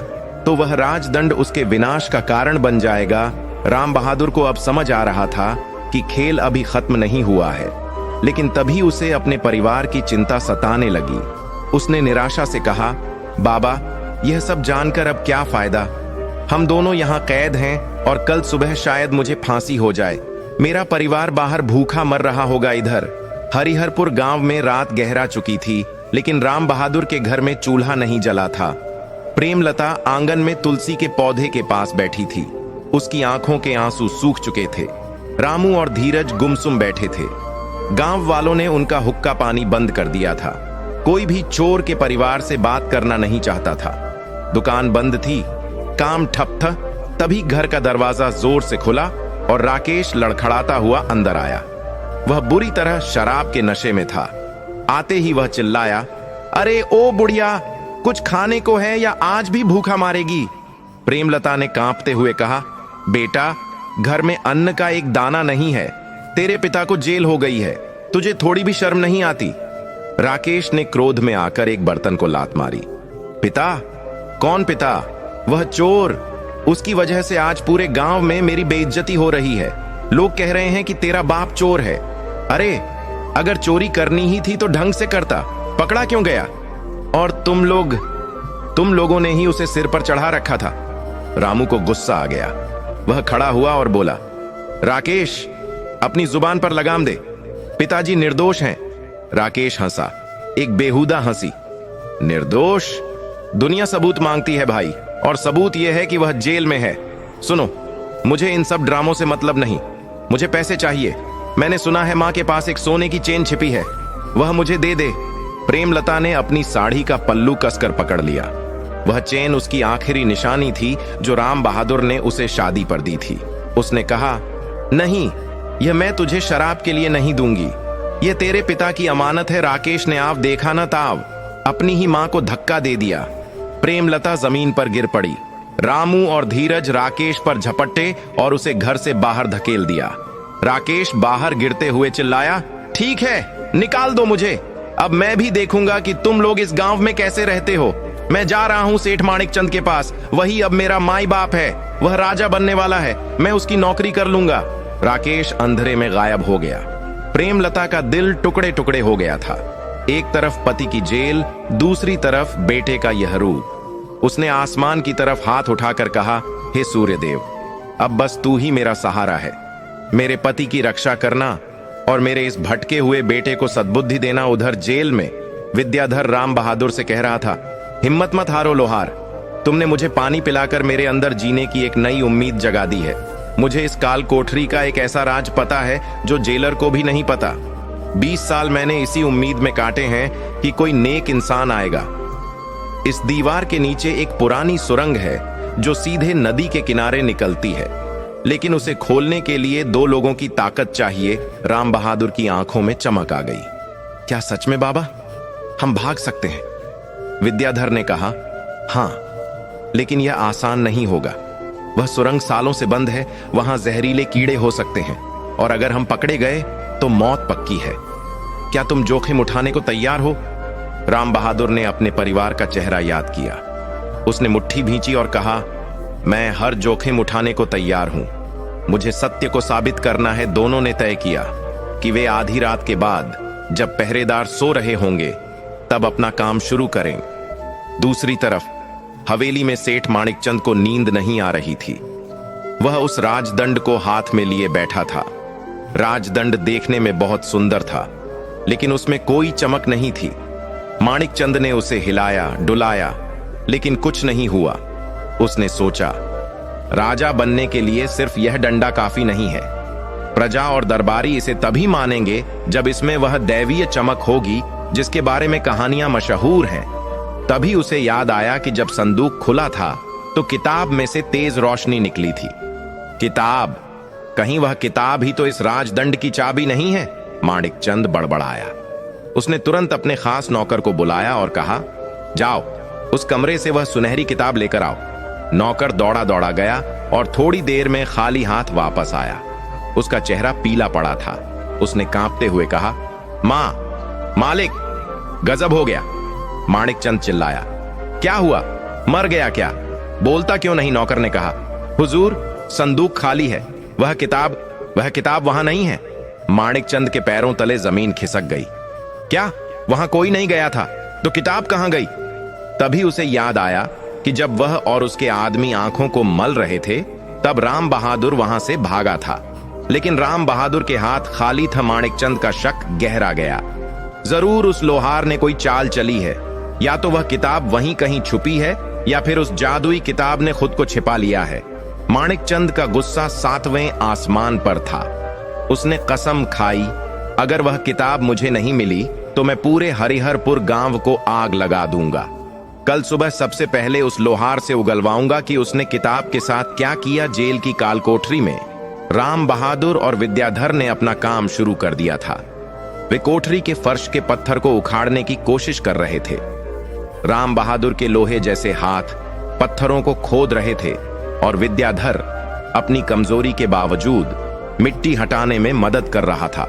तो वह राजदंड उसके विनाश का कारण बन जाएगा। राम बहादुर को अब समझ आ रहा था कि खेल अभी खत्म नहीं हुआ है, लेकिन तभी उसे अपने परिवार की चिंता सताने लगी। उसने निराशा से कहा, बाबा, यह सब जानकर अब क्या फायदा? हम दोनों यहाँ कैद हैं और कल सुबह शायद मुझे फांसी हो जाए। मेरा परिवार बाहर भूखा मर रहा होगा। इधर हरिहरपुर गांव में रात गहरा चुकी थी, लेकिन राम बहादुर के घर में चूल्हा नहीं जला था। प्रेमलता आंगन में तुलसी के पौधे के पास बैठी थी। उसकी आंखों के आंसू सूख चुके थे। रामू और धीरज गुमसुम बैठे थे। गांव वालों ने उनका हुक्का पानी बंद कर दिया था। कोई भी चोर के परिवार से बात करना नहीं चाहता था। दुकान बंद थी, काम ठप था। तभी घर का दरवाजा जोर से खुला और राकेश लड़खड़ाता हुआ अंदर आया। वह बुरी तरह शराब के नशे में था। आते ही वह चिल्लाया, अरे ओ बुढ़िया, कुछ खाने को है या आज भी भूखा मारेगी? प्रेमलता ने कांपते हुए कहा, बेटा, घर में अन्न का एक दाना नहीं है। तेरे पिता को जेल हो गई है, तुझे थोड़ी भी शर्म नहीं आती? राकेश ने क्रोध में आकर एक बर्तन को लात मारी। पिता? कौन पिता? वह चोर। उसकी वजह से आज पूरे गांव में मेरी बेइज्जती हो रही है। लोग कह रहे हैं कि तेरा बाप चोर है। अरे, अगर चोरी करनी ही थी तो ढंग से करता, पकड़ा क्यों गया? और तुम लोगों ने ही उसे सिर पर चढ़ा रखा था। रामू को गुस्सा आ गया। वह खड़ा हुआ और बोला, राकेश, अपनी जुबान पर लगाम दे। पिताजी निर्दोष हैं। राकेश हंसा, एक बेहुदा हंसी। निर्दोष? दुनिया सबूत मांगती है भाई, और सबूत यह है कि वह जेल में है। सुनो, मुझे इन सब ड्रामों से मतलब नहीं। मुझे पैसे चाहिए। मैंने सुना है माँ के पास एक सोने की चेन छिपी है, वह मुझे दे दे। प्रेमलता ने अपनी साड़ी का पल्लू कसकर पकड़ लिया। वह चेन उसकी आखिरी निशानी थी जो राम बहादुर ने उसे शादी पर दी थी। उसने कहा, नहीं, यह मैं तुझे शराब के लिए नहीं दूंगी, यह तेरे पिता की अमानत है। राकेश ने आव देखा न ताव, अपनी ही मां को धक्का दे दिया। प्रेमलता जमीन पर गिर पड़ी। रामू और धीरज राकेश पर झपटे और उसे घर से बाहर धकेल दिया। राकेश बाहर गिरते हुए चिल्लाया, ठीक है, निकाल दो मुझे, अब मैं भी देखूंगा कि तुम लोग इस गांव में कैसे रहते हो। मैं जा रहा हूं सेठ माणिकचंद के पास, वही अब मेरा माई बाप है, वह राजा बनने वाला है, मैं उसकी नौकरी कर लूंगा। राकेश अंधेरे में गायब हो गया। प्रेमलता का दिल टुकड़े टुकड़े हो गया था। एक तरफ पति की जेल, दूसरी तरफ बेटे का यह रूप। उसने आसमान की तरफ हाथ उठाकर कहा, हे सूर्यदेव, अब बस तू ही मेरा सहारा है। मेरे पति की रक्षा करना और मेरे इस भटके हुए बेटे को सद्बुद्धि देना। उधर जेल में विद्याधर राम बहादुर से कह रहा था, हिम्मत मत हारो लोहार, तुमने मुझे पानी पिलाकर मेरे अंदर जीने की एक नई उम्मीद जगा दी है। मुझे इस काल कोठरी का एक ऐसा राज पता है जो जेलर को भी नहीं पता। 20 साल मैंने इसी उम्मीद में काटे हैं कि कोई नेक इंसान आएगा। इस दीवार के नीचे एक पुरानी सुरंग है जो सीधे नदी के किनारे निकलती है, लेकिन उसे खोलने के लिए 2 लोगों की ताकत चाहिए। राम बहादुर की आंखों में चमक आ गई। क्या सच में बाबा, हम भाग सकते हैं? विद्याधर ने कहा, हां, लेकिन यह आसान नहीं होगा। वह सुरंग सालों से बंद है, वहां जहरीले कीड़े हो सकते हैं, और अगर हम पकड़े गए तो मौत पक्की है। क्या तुम जोखिम उठाने को तैयार हो? राम बहादुर ने अपने परिवार का चेहरा याद किया। उसने मुट्ठी भींची और कहा, मैं हर जोखिम उठाने को तैयार हूं। मुझे सत्य को साबित करना है। दोनों ने तय किया कि वे आधी रात के बाद, जब पहरेदार सो रहे होंगे, तब अपना काम शुरू करें। दूसरी तरफ हवेली में सेठ माणिकचंद को नींद नहीं आ रही थी। वह उस राजदंड को हाथ में लिए बैठा था। राजदंड देखने में बहुत सुंदर था, लेकिन उसमें कोई चमक नहीं थी। माणिकचंद ने उसे हिलाया डुलाया, लेकिन कुछ नहीं हुआ। उसने सोचा, राजा बनने के लिए सिर्फ यह डंडा काफी नहीं है। प्रजा और दरबारी इसे तभी मानेंगे जब इसमें वह दैवीय चमक होगी जिसके बारे में कहानियां मशहूर हैं। तभी उसे याद आया कि जब संदूक खुला था तो किताब में से तेज रोशनी निकली थी। किताब? कहीं वह किताब ही तो इस राजदंड की चाबी नहीं है? माणिकचंद बड़बड़ाया। उसने तुरंत अपने खास नौकर को बुलाया और कहा, जाओ, उस कमरे से वह सुनहरी किताब लेकर आओ। नौकर दौड़ा दौड़ा गया और थोड़ी देर में खाली हाथ वापस आया। उसका चेहरा पीला पड़ा था। उसने कांपते हुए कहा, मां, मालिक, गजब हो गया। माणिकचंद चिल्लाया, क्या हुआ? मर गया क्या? बोलता क्यों नहीं? नौकर ने कहा, हुजूर, संदूक खाली है, वह किताब वहां नहीं है। माणिकचंद के पैरों तले जमीन खिसक गई। क्या? वहां कोई नहीं गया था तो किताब कहां गई? तभी उसे याद आया कि जब वह और उसके आदमी आंखों को मल रहे थे, तब राम बहादुर वहां से भागा था। लेकिन राम बहादुर के हाथ खाली था। माणिकचंद का शक गहरा गया। जरूर उस लोहार ने कोई चाल चली है। या तो वह किताब वहीं कहीं छुपी है, या फिर उस जादुई किताब ने खुद को छिपा लिया है। माणिकचंद का गुस्सा 7वें आसमान पर था। उसने कसम खाई, अगर वह किताब मुझे नहीं मिली तो मैं पूरे हरिहरपुर गांव को आग लगा दूंगा। कल सुबह सबसे पहले उस लोहार से उगलवाऊंगा कि उसने किताब के साथ क्या किया। जेल की कालकोठरी में राम बहादुर और विद्याधर ने अपना काम शुरू कर दिया था। वे कोठरी के फर्श के पत्थर को उखाड़ने की कोशिश कर रहे थे। राम बहादुर के लोहे जैसे हाथ पत्थरों को खोद रहे थे और विद्याधर अपनी कमजोरी के बावजूद मिट्टी हटाने में मदद कर रहा था।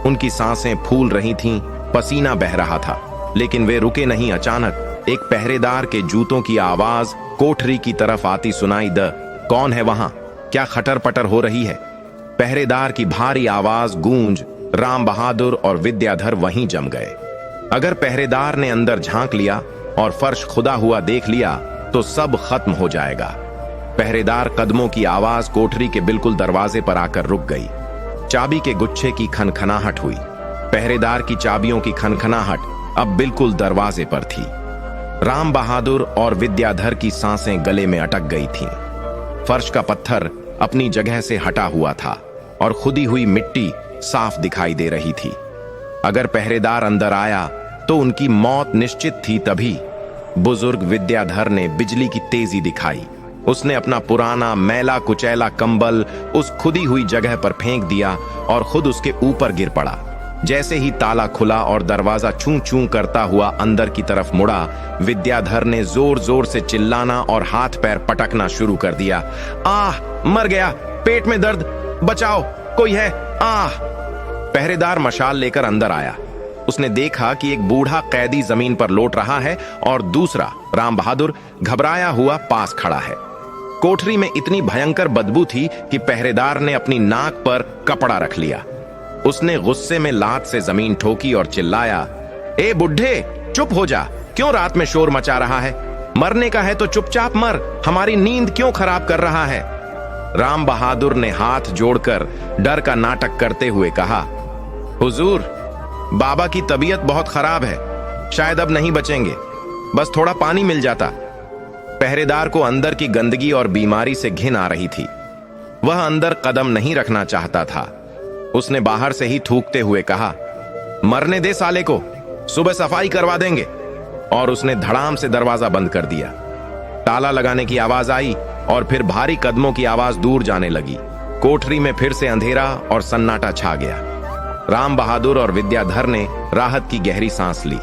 उनकी सांसें फूल रही थीं, पसीना बह रहा था, लेकिन वे रुके नहीं। अचानक एक पहरेदार के जूतों की आवाज कोठरी की तरफ आती सुनाई द। कौन है वहां? क्या खटर पटर हो रही है? पहरेदार की भारी आवाज गूंज राम बहादुर और विद्याधर वहीं जम गए। अगर पहरेदार ने अंदर झांक लिया और फर्श खुदा हुआ देख लिया तो सब खत्म हो जाएगा। पहरेदार कदमों की आवाज कोठरी के बिल्कुल दरवाजे पर आकर रुक गई। चाबी के गुच्छे की खनखनाहट हुई। पहरेदार की चाबियों की खनखनाहट अब बिल्कुल दरवाजे पर थी। राम बहादुर और विद्याधर की सांसें गले में अटक गई थीं। फर्श का पत्थर अपनी जगह से हटा हुआ था। और खुदी हुई मिट्टी साफ दिखाई दे रही थी। अगर पहरेदार अंदर आया तो उनकी मौत निश्चित थी। तभी बुजुर्ग विद्याधर ने बिजली की तेजी दिखाई। उसने अपना पुराना मैला कुचैला कंबल उस खुदी हुई जगह पर फेंक दिया और खुद उसके ऊपर गिर पड़ा। जैसे ही ताला खुला और दरवाजा चूं चूं करता हुआ अंदर की तरफ मुड़ा, विद्याधर ने जोर जोर से चिल्लाना और हाथ पैर पटकना शुरू कर दिया। आह, मर गया, पेट में दर्द, बचाओ, कोई है, आह। पहरेदार मशाल लेकर अंदर आया। उसने देखा कि एक बूढ़ा कैदी जमीन पर लोट रहा है और दूसरा राम बहादुर घबराया हुआ पास खड़ा है। कोठरी में इतनी भयंकर बदबू थी कि पहरेदार ने अपनी नाक पर कपड़ा रख लिया। उसने गुस्से में लात से जमीन ठोकी और चिल्लाया, ए बुढ़े, चुप हो जा, क्यों रात में शोर मचा रहा है? मरने का है तो चुपचाप मर, हमारी नींद क्यों खराब कर रहा है? राम बहादुर ने हाथ जोड़कर डर का नाटक करते हुए कहा, हुजूर, बाबा की तबीयत बहुत खराब है, शायद अब नहीं बचेंगे, बस थोड़ा पानी मिल जाता। पहरेदार को अंदर की गंदगी और बीमारी से घिन आ रही थी। वह अंदर कदम नहीं रखना चाहता था। उसने बाहर से ही थूकते हुए कहा, मरने दे साले को, सुबह सफाई करवा देंगे। और उसने धड़ाम से दरवाजा बंद कर दिया। ताला लगाने की आवाज आई और फिर भारी कदमों की आवाज दूर जाने लगी। कोठरी में फिर से अंधेरा और सन्नाटा छा गया। राम बहादुर और विद्याधर ने राहत की गहरी सांस ली।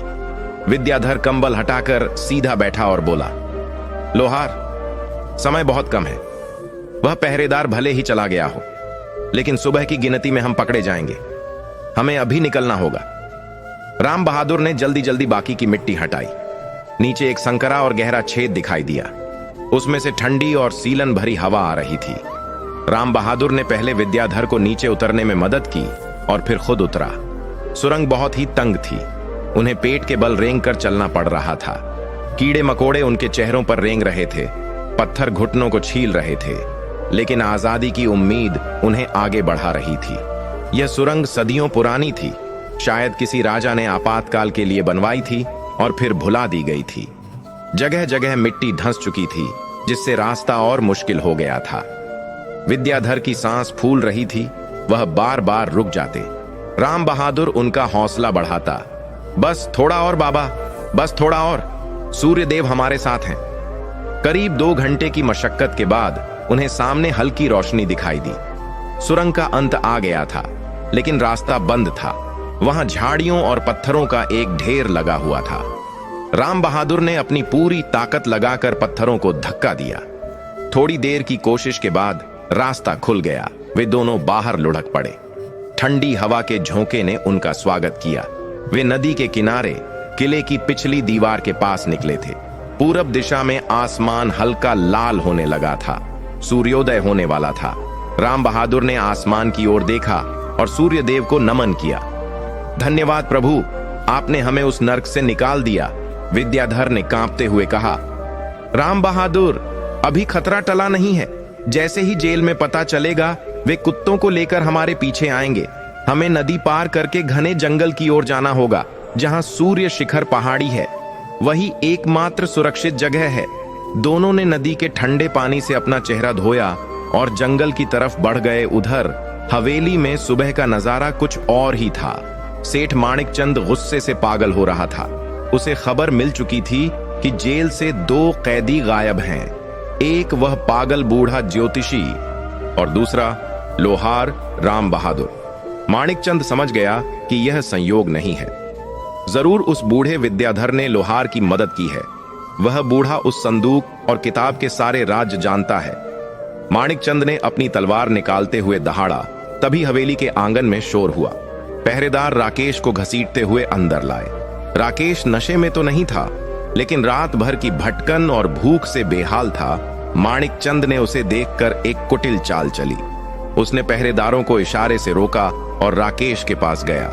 विद्याधर कंबल हटाकर सीधा बैठा और बोला, लोहार, समय बहुत कम है। वह पहरेदार भले ही चला गया हो, लेकिन सुबह की गिनती में हम पकड़े जाएंगे। हमें अभी निकलना होगा। राम बहादुर ने जल्दी जल्दी बाकी की मिट्टी हटाई। नीचे एक संकरा और गहरा छेद दिखाई दिया। उसमें से ठंडी और सीलन भरी हवा आ रही थी। राम बहादुर ने पहले विद्याधर को नीचे उतरने में मदद की और फिर खुद उतरा। सुरंग बहुत ही तंग थी। उन्हें पेट के बल रेंग कर चलना पड़ रहा था। कीड़े मकोड़े उनके चेहरों पर रेंग रहे थे, पत्थर घुटनों को छील रहे थे, लेकिन आजादी की उम्मीद उन्हें आगे बढ़ा रही थी। यह सुरंग सदियों पुरानी थी, शायद किसी राजा ने आपातकाल के लिए बनवाई थी और फिर भुला दी गई थी। जगह जगह मिट्टी धंस चुकी थी, जिससे रास्ता और मुश्किल हो गया था। विद्याधर की सांस फूल रही थी। वह बार बार रुक जाते। राम बहादुर उनका हौसला बढ़ाता, बस थोड़ा और बाबा, बस थोड़ा और, सूर्यदेव हमारे साथ हैं। करीब 2 घंटे की मशक्कत के बाद उन्हें सामने हल्की रोशनी दिखाई दी। सुरंग का अंत आ गया था, लेकिन रास्ता बंद था। वहां झाड़ियों और पत्थरों का एक ढेर लगा हुआ था। राम बहादुर ने अपनी पूरी ताकत लगाकर पत्थरों को धक्का दिया। थोड़ी देर की कोशिश के बाद रास्ता खुल गया। वे दोनों बाहर लुढ़क पड़े। ठंडी हवा के झोंके ने उनका स्वागत किया। वे नदी के किनारे किले की पिछली दीवार के पास निकले थे। पूरब दिशा में आसमान हल्का लाल होने लगा था। सूर्योदय होने वाला था। राम बहादुर ने आसमान की ओर देखा और सूर्यदेव को नमन किया। धन्यवाद प्रभु, आपने हमें उस नर्क से निकाल दिया, विद्याधर ने कांपते हुए कहा। राम बहादुर, अभी खतरा टला नहीं है। जैसे ही जेल में पता चलेगा, वे कुत्तों को लेकर हमारे पीछे आएंगे। हमें नदी पार करके घने जंगल की ओर जाना होगा, जहां सूर्य शिखर पहाड़ी है। वही एकमात्र सुरक्षित जगह है। दोनों ने नदी के ठंडे पानी से अपना चेहरा धोया और जंगल की तरफ बढ़ गए। उधर हवेली में सुबह का नजारा कुछ और ही था। सेठ माणिकचंद गुस्से से पागल हो रहा था। उसे खबर मिल चुकी थी कि जेल से 2 कैदी गायब हैं। एक वह पागल बूढ़ा ज्योतिषी और दूसरा लोहार राम बहादुर। माणिकचंद समझ गया कि यह संयोग नहीं है। जरूर उस बूढ़े विद्याधर ने लोहार की मदद की है। वह बूढ़ा उस संदूक और किताब के सारे राज जानता है। माणिकचंद ने अपनी तलवार निकालते हुए दहाड़ा। तभी हवेली के आंगन में शोर हुआ। पहरेदार राकेश को घसीटते हुए अंदर लाए। राकेश नशे में तो नहीं था, लेकिन रात भर की भटकन और भूख से बेहाल था। माणिकचंद ने उसे देखकर एक कुटिल चाल चली। उसने पहरेदारों को इशारे से रोका और राकेश के पास गया।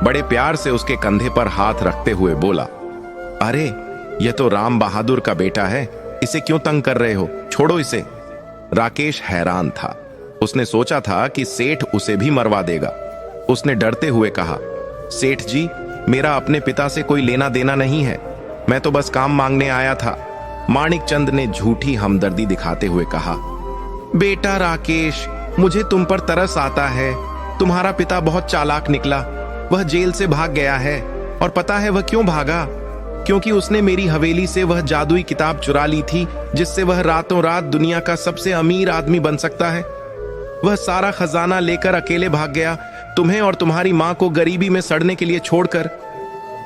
बड़े प्यार से उसके कंधे पर हाथ रखते हुए बोला, अरे यह तो राम बहादुर का बेटा है, इसे क्यों तंग कर रहे हो? छोड़ो इसे। राकेश हैरान था। उसने सोचा था कि सेठ उसे भी मरवा देगा। उसने डरते हुए कहा, सेठ जी, मेरा अपने पिता से कोई लेना देना नहीं है, मैं तो बस काम मांगने आया था। माणिकचंद ने झूठी हमदर्दी दिखाते हुए कहा, बेटा राकेश, मुझे तुम पर तरस आता है। तुम्हारा पिता बहुत चालाक निकला। वह जेल से भाग गया है। और पता है वह क्यों भागा? क्योंकि उसने मेरी हवेली से वह जादुई किताब चुरा ली थी जिससे वह रातों रात दुनिया का सबसे अमीर आदमी बन सकता है। वह सारा खजाना लेकर अकेले भाग गया, तुम्हें और तुम्हारी मां को गरीबी में सड़ने के लिए छोड़कर।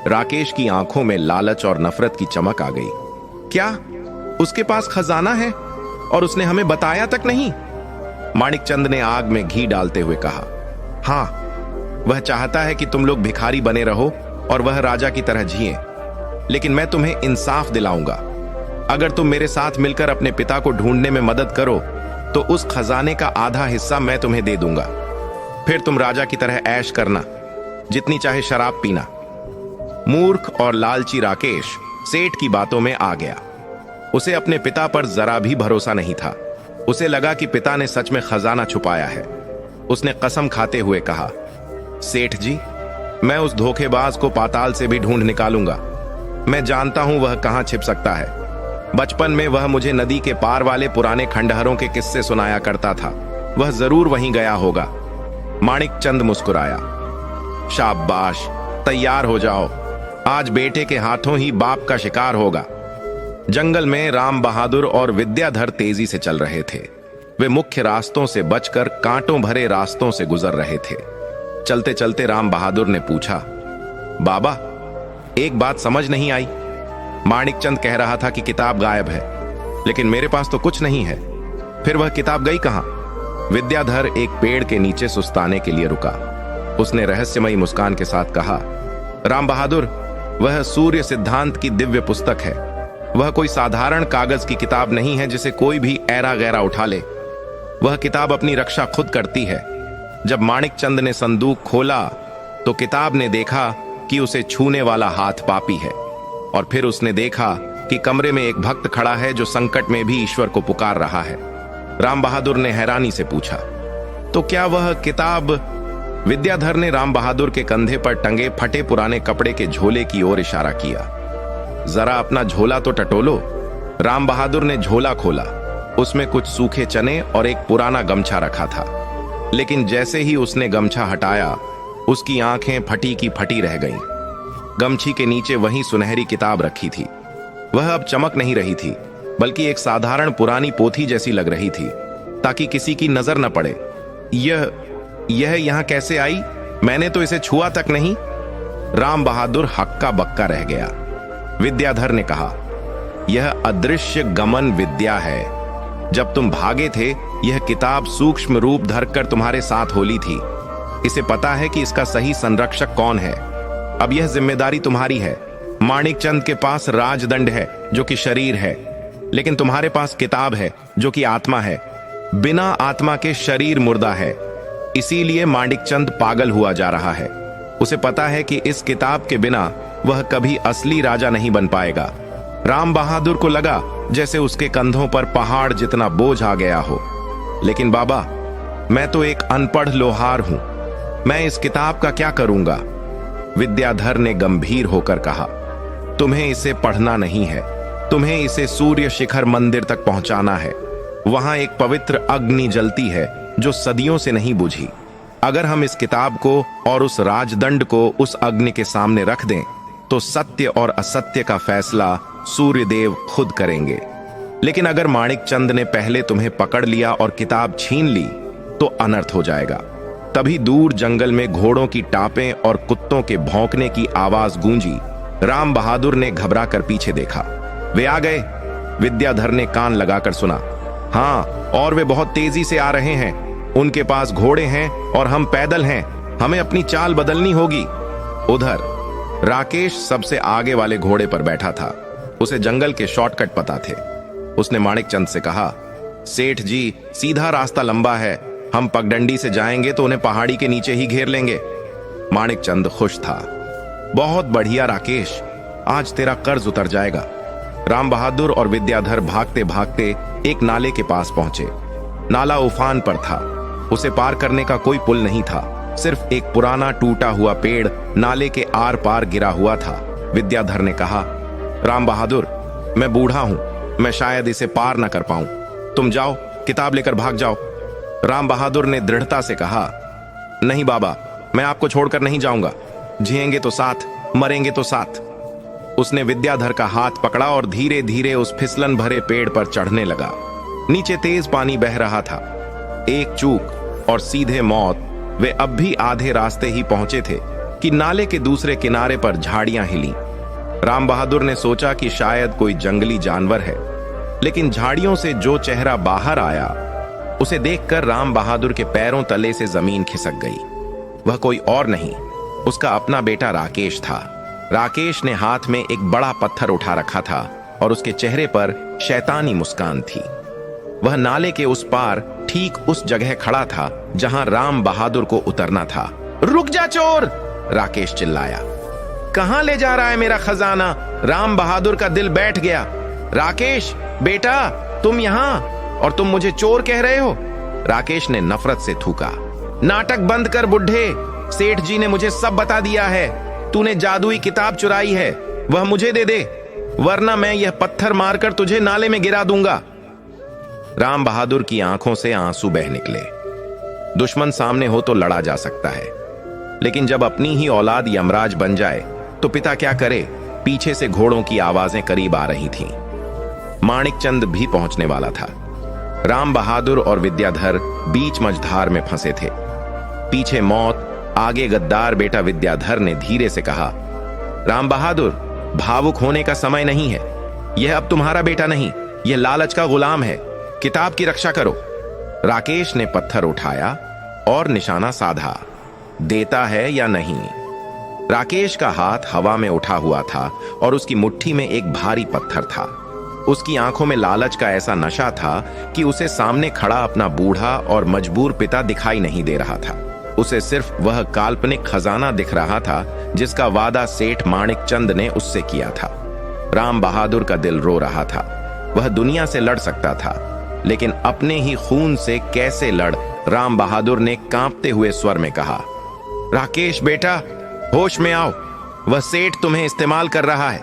राकेश की आंखों में लालच और नफरत की चमक आ गई। क्या उसके पास खजाना है और उसने हमें बताया तक नहीं? माणिकचंद ने आग में घी डालते हुए कहा। हां, वह चाहता है कि तुम लोग भिखारी बने रहो और वह राजा की तरह जिए। लेकिन मैं तुम्हें इंसाफ दिलाऊंगा। अगर तुम मेरे साथ मिलकर अपने पिता को ढूंढने में मदद करो तो उस खजाने का आधा हिस्सा मैं तुम्हें दे दूंगा। फिर तुम राजा की तरह ऐश करना, जितनी चाहे शराब पीना। मूर्ख और लालची राकेश सेठ की बातों में आ गया। उसे अपने पिता पर जरा भी भरोसा नहीं था। उसे लगा कि पिता ने सच में खजाना छुपाया है। उसने कसम खाते हुए कहा, सेठ जी, मैं उस धोखेबाज को पाताल से भी ढूंढ निकालूंगा। मैं जानता हूं वह कहां छिप सकता है। बचपन में वह मुझे नदी के पार वाले पुराने खंडहरों के किस्से सुनाया करता था। वह जरूर वहीं गया होगा। माणिकचंद मुस्कुराया। शाबाश, तैयार हो जाओ। आज बेटे के हाथों ही बाप का शिकार होगा। जंगल में राम बहादुर और विद्याधर तेजी से चल रहे थे। वे मुख्य रास्तों से बचकर कांटों भरे रास्तों से गुजर रहे थे। चलते चलते राम बहादुर ने पूछा, बाबा, एक बात समझ नहीं आई। माणिकचंद कह रहा था कि किताब गायब है, लेकिन मेरे पास तो कुछ नहीं है। फिर वह किताब गई कहां? विद्याधर एक पेड़ के नीचे सुस्ताने के लिए रुका। उसने रहस्यमयी मुस्कान के साथ कहा, राम बहादुर, वह सूर्य सिद्धांत की दिव्य पुस्तक है। वह कोई साधारण कागज की किताब नहीं है जिसे कोई भी ऐरा गैरा उठा ले। वह किताब अपनी रक्षा खुद करती है। जब माणिकचंद ने संदूक खोला तो किताब ने देखा कि उसे छूने वाला हाथ पापी है। और फिर उसने देखा कि कमरे में एक भक्त खड़ा है जो संकट में भी ईश्वर को पुकार रहा है। राम बहादुर ने हैरानी से पूछा, तो क्या वह किताब? विद्याधर ने राम बहादुर के कंधे पर टंगे फटे पुराने कपड़े के झोले की ओर इशारा किया। जरा अपना झोला तो टटोलो। राम बहादुर ने झोला खोला। उसमें कुछ सूखे चने और एक पुराना गमछा रखा था। लेकिन जैसे ही उसने गमछा हटाया, उसकी आंखें फटी की फटी रह गईं। गमछी के नीचे वही सुनहरी किताब रखी थी। वह अब चमक नहीं रही थी, बल्कि एक साधारण पुरानी पोथी जैसी लग रही थी, ताकि किसी की नजर न पड़े। यह यहां कैसे आई? मैंने तो इसे छुआ तक नहीं। राम बहादुर हक्का बक्का रह गया। विद्याधर ने कहा, यह अदृश्य गमन विद्या है। जब तुम भागे थे, यह किताब सूक्ष्म रूप धरकर तुम्हारे साथ होली थी। इसे पता है कि इसका सही संरक्षक कौन है। अब यह जिम्मेदारी तुम्हारी है। माणिकचंद के पास राजदंड है जो कि शरीर है, लेकिन तुम्हारे पास किताब है जो कि आत्मा है। बिना आत्मा के शरीर मुर्दा है। इसीलिए माणिकचंद पागल हुआ जा रहा है। उसे पता है कि इस किताब के बिना वह कभी असली राजा नहीं बन पाएगा। राम बहादुर को लगा जैसे उसके कंधों पर पहाड़ जितना बोझ आ गया हो। लेकिन बाबा, मैं तो एक अनपढ़ लोहार हूं। मैं इस किताब का क्या करूंगा? विद्याधर ने गंभीर होकर कहा, तुम्हें इसे पढ़ना नहीं है। तुम्हें इसे सूर्य शिखर मंदिर तक पहुंचाना है। वहां एक पवित्र अग्नि जलती है जो सदियों से नहीं बुझी। अगर हम इस किताब को और उस राजदंड को उस अग्नि के सामने रख दें तो सत्य और असत्य का फैसला सूर्यदेव खुद करेंगे। लेकिन अगर माणिकचंद ने पहले तुम्हें पकड़ लिया और किताब छीन ली तो अनर्थ हो जाएगा। तभी दूर जंगल में घोड़ों की टापें और कुत्तों के भौंकने की आवाज गूंजी। राम बहादुर ने घबरा कर पीछे देखा। वे आ गए। विद्याधर ने कान लगाकर सुना। हाँ, और वे बहुत तेजी से आ रहे हैं। उनके पास घोड़े हैं और हम पैदल हैं। हमें अपनी चाल बदलनी होगी। उधर राकेश सबसे आगे वाले घोड़े पर बैठा था। उसे जंगल के शॉर्टकट पता थे। उसने माणिकचंद से कहा, सेठ जी, सीधा रास्ता लंबा है। हम पगडंडी से जाएंगे तो उन्हें पहाड़ी के नीचे ही घेर लेंगे। माणिकचंद खुश था। बहुत बढ़िया राकेश, आज तेरा कर्ज उतर जाएगा। राम बहादुर और विद्याधर भागते भागते एक नाले के पास पहुंचे। नाला उफान पर था। उसे पार करने का कोई पुल नहीं था। सिर्फ एक पुराना टूटा हुआ पेड़ नाले के आर पार गिरा हुआ था। विद्याधर ने कहा, राम बहादुर, मैं बूढ़ा हूं। मैं शायद इसे पार न कर पाऊं। तुम जाओ, किताब लेकर भाग जाओ। राम बहादुर ने दृढ़ता से कहा, नहीं बाबा, मैं आपको छोड़कर नहीं जाऊंगा। जिएंगे तो साथ, मरेंगे तो साथ। उसने विद्याधर का हाथ पकड़ा और धीरे धीरे उस फिसलन भरे पेड़ पर चढ़ने लगा। नीचे तेज पानी बह रहा था। एक चूक और सीधे मौत। वे अब भी आधे रास्ते ही पहुंचे थे कि नाले के दूसरे किनारे पर झाड़ियां हिली। राम बहादुर ने सोचा कि शायद कोई जंगली जानवर है, लेकिन झाड़ियों से जो चेहरा बाहर आया उसे देखकर राम बहादुर के पैरों तले से जमीन खिसक गई। वह कोई और नहीं, उसका अपना बेटा राकेश था। राकेश ने हाथ में एक बड़ा पत्थर उठा रखा था और उसके चेहरे पर शैतानी मुस्कान थी। वह नाले के उस पार ठीक उस जगह खड़ा था जहां राम बहादुर को उतरना था। रुक जा चोर! राकेश चिल्लाया। कहां ले जा रहा है मेरा खजाना? राम बहादुर का दिल बैठ गया। राकेश बेटा, तुम यहां, और तुम मुझे चोर कह रहे हो? राकेश ने नफरत से थूका। नाटक बंद कर बुढ़े, सेठ जी ने मुझे सब बता दिया है। तूने जादुई किताब चुराई है, वह मुझे दे दे, वरना मैं यह पत्थर मारकर तुझे नाले में गिरा दूंगा। राम बहादुर की आंखों से आंसू बह निकले। दुश्मन सामने हो तो लड़ा जा सकता है, लेकिन जब अपनी ही औलाद यमराज बन जाए तो पिता क्या करे? पीछे से घोड़ों की आवाजें करीब आ रही थीं। माणिकचंद भी पहुंचने वाला था। राम बहादुर और विद्याधर बीच मझधार में फंसे थे। पीछे मौत, आगे गद्दार बेटा विद्याधर ने धीरे से कहा, राम बहादुर, भावुक होने का समय नहीं है। यह अब तुम्हारा बेटा नहीं, यह लालच का गुलाम है। किताब की रक्षा करो। राकेश ने पत्थर उठाया और निशाना साधा। देता है या नहीं? राकेश का हाथ हवा में उठा हुआ था और उसकी मुट्ठी में एक भारी पत्थर था। उसकी आंखों में लालच का ऐसा नशा था कि उसे सामने खड़ा अपना बूढ़ा और मजबूर पिता दिखाई नहीं दे रहा था। उसे सिर्फ वह काल्पनिक खजाना दिख रहा था जिसका वादा सेठ माणिकचंद ने उससे किया था। राम बहादुर का दिल रो रहा था। वह दुनिया से लड़ सकता था, लेकिन अपने ही खून से कैसे लड़? राम बहादुर ने कांपते हुए स्वर में कहा, राकेश बेटा, होश में आओ। वह सेठ तुम्हें इस्तेमाल कर रहा है।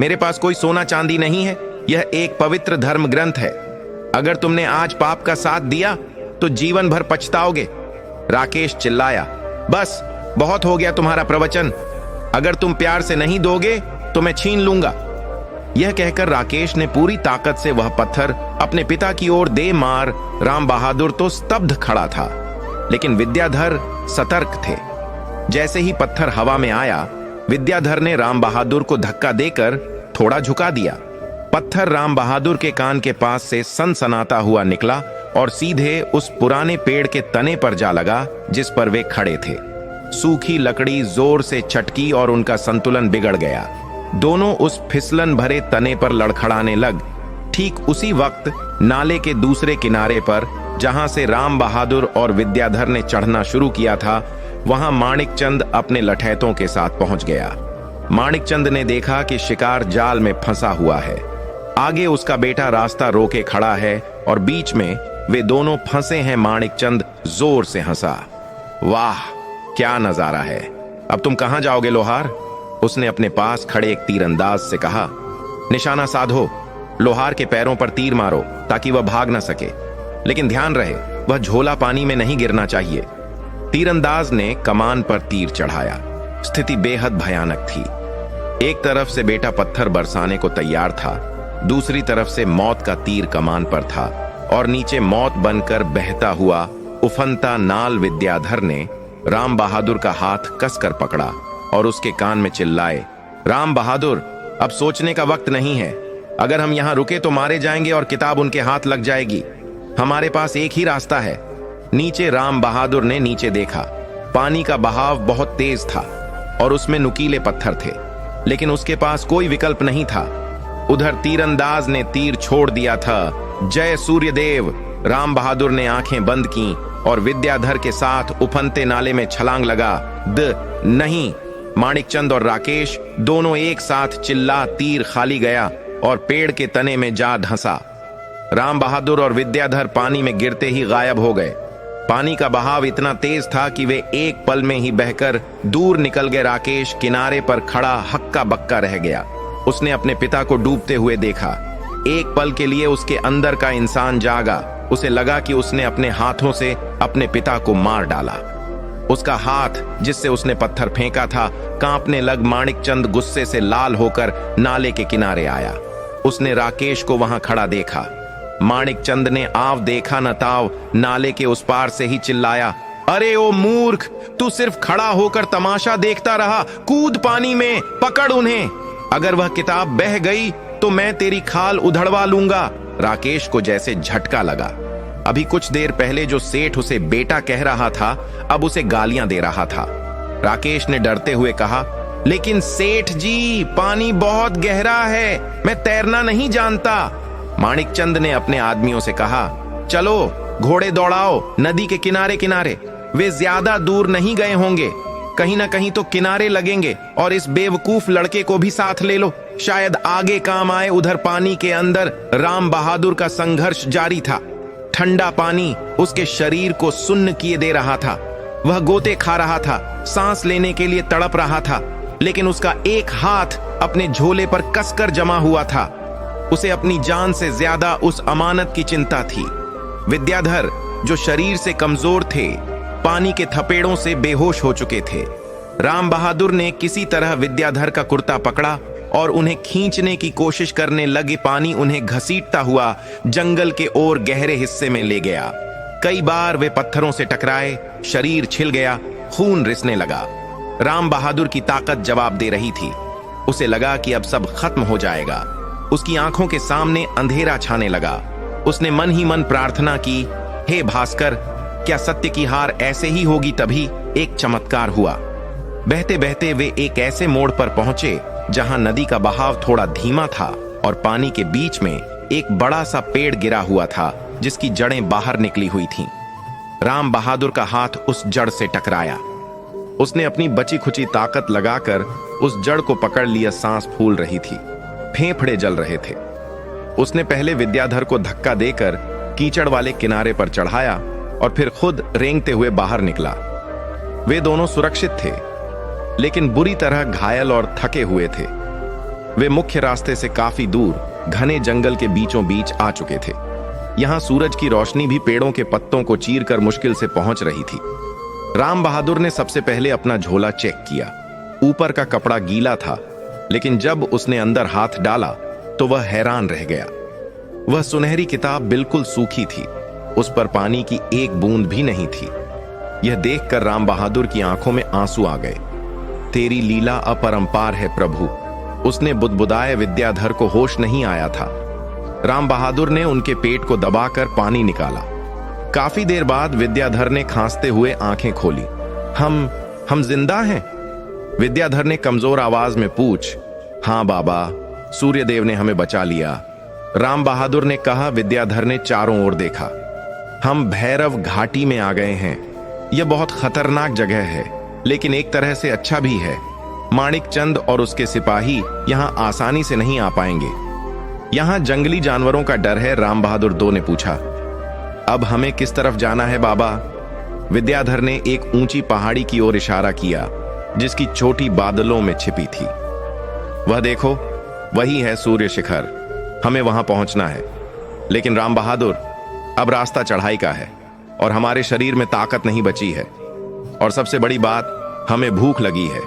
मेरे पास कोई सोना चांदी नहीं है। यह एक पवित्र धर्म ग्रंथ है। अगर तुमने आज पाप का साथ दिया तो जीवन भर पछताओगे। राकेश चिल्लाया, बस बहुत हो गया तुम्हारा प्रवचन। अगर तुम प्यार से नहीं दोगे तो मैं छीन लूंगा। यह कहकर राकेश ने पूरी ताकत से वह पत्थर अपने पिता की ओर दे मार। राम बहादुर तो स्तब्ध खड़ा था, लेकिन विद्याधर सतर्क थे। जैसे ही पत्थर हवा में आया, विद्याधर ने राम बहादुर को धक्का देकर थोड़ा झुका दिया। पत्थर राम बहादुर के कान के पास से सनसनाता हुआ निकला और सीधे उस पुराने पेड़ के तने पर जा लगा जिस पर वे खड़े थे। सूखी लकड़ी जोर से चटकी और उनका संतुलन बिगड़ गया। दोनों उस फिसलन भरे तने पर लड़खड़ाने लग। ठीक उसी वक्त नाले के दूसरे किनारे पर, जहां से राम बहादुर और विद्याधर ने चढ़ना शुरू किया था, वहां माणिकचंद अपने लठैतों के साथ पहुंच गया। माणिकचंद ने देखा कि शिकार जाल में फंसा हुआ है। आगे उसका बेटा रास्ता रोके खड़ा है और बीच में वे दोनों फंसे हैं। माणिकचंद जोर से हंसा। वाह, क्या नजारा है! अब तुम कहां जाओगे लोहार? उसने अपने पास खड़े एक तीरंदाज से कहा। निशाना साधो, लोहार के पैरों पर तीर मारो ताकि वह भाग न सके, लेकिन ध्यान रहे वह झोला पानी में नहीं गिरना चाहिए। तीरंदाज ने कमान पर तीर चढ़ाया। स्थिति बेहद भयानक थी। एक तरफ से बेटा पत्थर बरसाने को तैयार था, दूसरी तरफ से मौत का तीर कमान पर था और नीचे मौत बनकर बहता हुआ उफनता नाल। विद्याधर ने राम बहादुर का हाथ कसकर पकड़ा और उसके कान में चिल्लाए, राम बहादुर, अब सोचने का वक्त नहीं है। अगर हम यहां रुके तो मारे जाएंगे और किताब उनके हाथ लग जाएगी। हमारे पास एक ही रास्ता है। नीचे राम बहादुर ने नीचे देखा। पानी का बहाव बहुत तेज था और उसमें नुकीले पत्थर थे, लेकिन उसके पास कोई विकल्प नहीं था। उधर तीरंदाज ने तीर छोड़ दिया था। जय सूर्यदेव! राम बहादुर ने आंखें बंद की और विद्याधर के साथ उफनते नाले में छलांग लगा। नहीं! माणिकचंद और राकेश दोनों एक साथ चिल्ला तीर खाली गया और पेड़ के तने में जा धंसा। राम बहादुर और विद्याधर पानी में गिरते ही गायब हो गए। पानी का बहाव इतना तेज था कि वे एक पल में ही बहकर दूर निकल गए। राकेश किनारे पर खड़ा हक्का बक्का रह गया। उसने अपने पिता को डूबते हुए देखा। एक पल के लिए उसके अंदर का इंसान जागा। उसे लगा कि उसने अपने हाथों से अपने पिता को मार डाला। उसका हाथ जिससे उसने पत्थर फेंका था कांपने लग माणिकचंद गुस्से से लाल होकर नाले के किनारे आया। उसने राकेश को वहां खड़ा देखा। माणिकचंद ने आव देखा न ताव नाले के उस पार से ही चिल्लाया, अरे ओ मूर्ख, तू सिर्फ खड़ा होकर तमाशा देखता रहा, कूद पानी में, पकड़ उन्हें। अगर वह किताब बह गई तो मैं तेरी खाल उधड़वा लूंगा। राकेश को जैसे झटका लगा। अभी कुछ देर पहले जो सेठ उसे बेटा कह रहा था अब उसे गालियां दे रहा था। राकेश ने डरते हुए कहा, लेकिन सेठ जी, पानी बहुत गहरा है, मैं तैरना नहीं जानता। माणिकचंद ने अपने आदमियों से कहा, चलो घोड़े दौड़ाओ नदी के किनारे किनारे, वे ज्यादा दूर नहीं गए होंगे, कहीं ना कहीं तो किनारे लगेंगे, और इस बेवकूफ लड़के को भी साथ ले लो, शायद आगे काम आए। उधर पानी के अंदर राम बहादुर का संघर्ष जारी था। ठंडा पानी उसके शरीर को सुन्न किए दे रहा था। वह गोते खा रहा था, सांस लेने के लिए तड़प रहा था, लेकिन उसका एक हाथ अपने झोले पर कसकर जमा हुआ था। उसे अपनी जान से ज्यादा उस अमानत की चिंता थी। विद्याधर, जो शरीर से कमजोर थे, पानी के थपेड़ों से बेहोश हो चुके थे। राम बहादुर ने किसी तरह विद्याधर का कुर्ता पकड़ा और उन्हें खींचने की कोशिश करने लगे। पानी उन्हें घसीटता हुआ जंगल के ओर गहरे हिस्से में ले गया। कई बार वे पत्थरों से टकराए, शरीर छिल गया, खून रिसने लगा। राम बहादुर की ताकत जवाब दे रही थी। उसे लगा कि अब सब खत्म हो जाएगा। उसकी आंखों के सामने अंधेरा छाने लगा। उसने मन ही मन प्रार्थना की, हे भास्कर, क्या सत्य की हार ऐसे ही होगी? तभी एक चमत्कार हुआ। बहते बहते वे एक ऐसे मोड़ पर पहुंचे जहां नदी का बहाव थोड़ा धीमा था और पानी के बीच में एक बड़ा सा पेड़ गिरा हुआ था जिसकी जड़ें बाहर निकली हुई थीं। राम बहादुर का हाथ उस जड़ से टकराया। उसने अपनी बची खुची ताकत लगाकर उस जड़ को पकड़ लिया। सांस फूल रही थी, फेफड़े जल रहे थे। उसने पहले विद्याधर को धक्का देकर कीचड़ वाले किनारे पर चढ़ाया और फिर खुद रेंगते हुए बाहर निकला। वे दोनों सुरक्षित थे, लेकिन बुरी तरह घायल और थके हुए थे। वे मुख्य रास्ते से काफी दूर घने जंगल के बीचों बीच आ चुके थे। यहां सूरज की रोशनी भी पेड़ों के पत्तों को चीरकर मुश्किल से पहुंच रही थी। राम बहादुर ने सबसे पहले अपना झोला चेक किया। ऊपर का कपड़ा गीला था, लेकिन जब उसने अंदर हाथ डाला तो वह हैरान रह गया। वह सुनहरी किताब बिल्कुल सूखी थी, उस पर पानी की एक बूंद भी नहीं थी। यह देखकर राम बहादुर की आंखों में आंसू आ गए। तेरी लीला अपरंपार है प्रभु, उसने बुदबुदाए। विद्याधर को होश नहीं आया था। राम बहादुर ने उनके पेट को दबाकर पानी निकाला। काफी देर बाद विद्याधर ने खांसते हुए आंखें खोली। हम जिंदा हैं? विद्याधर ने कमजोर आवाज में पूछ। हां बाबा, सूर्यदेव ने हमें बचा लिया, राम बहादुर ने कहा। विद्याधर ने चारों ओर देखा। हम भैरव घाटी में आ गए हैं। यह बहुत खतरनाक जगह है, लेकिन एक तरह से अच्छा भी है। माणिकचंद और उसके सिपाही यहां आसानी से नहीं आ पाएंगे। यहां जंगली जानवरों का डर है। राम बहादुर दो ने पूछा, अब हमें किस तरफ जाना है बाबा? विद्याधर ने एक ऊंची पहाड़ी की ओर इशारा किया जिसकी चोटी बादलों में छिपी थी। वह देखो, वही है सूर्य शिखर, हमें वहां पहुंचना है। लेकिन राम बहादुर, अब रास्ता चढ़ाई का है और हमारे शरीर में ताकत नहीं बची है, और सबसे बड़ी बात, हमें भूख लगी है।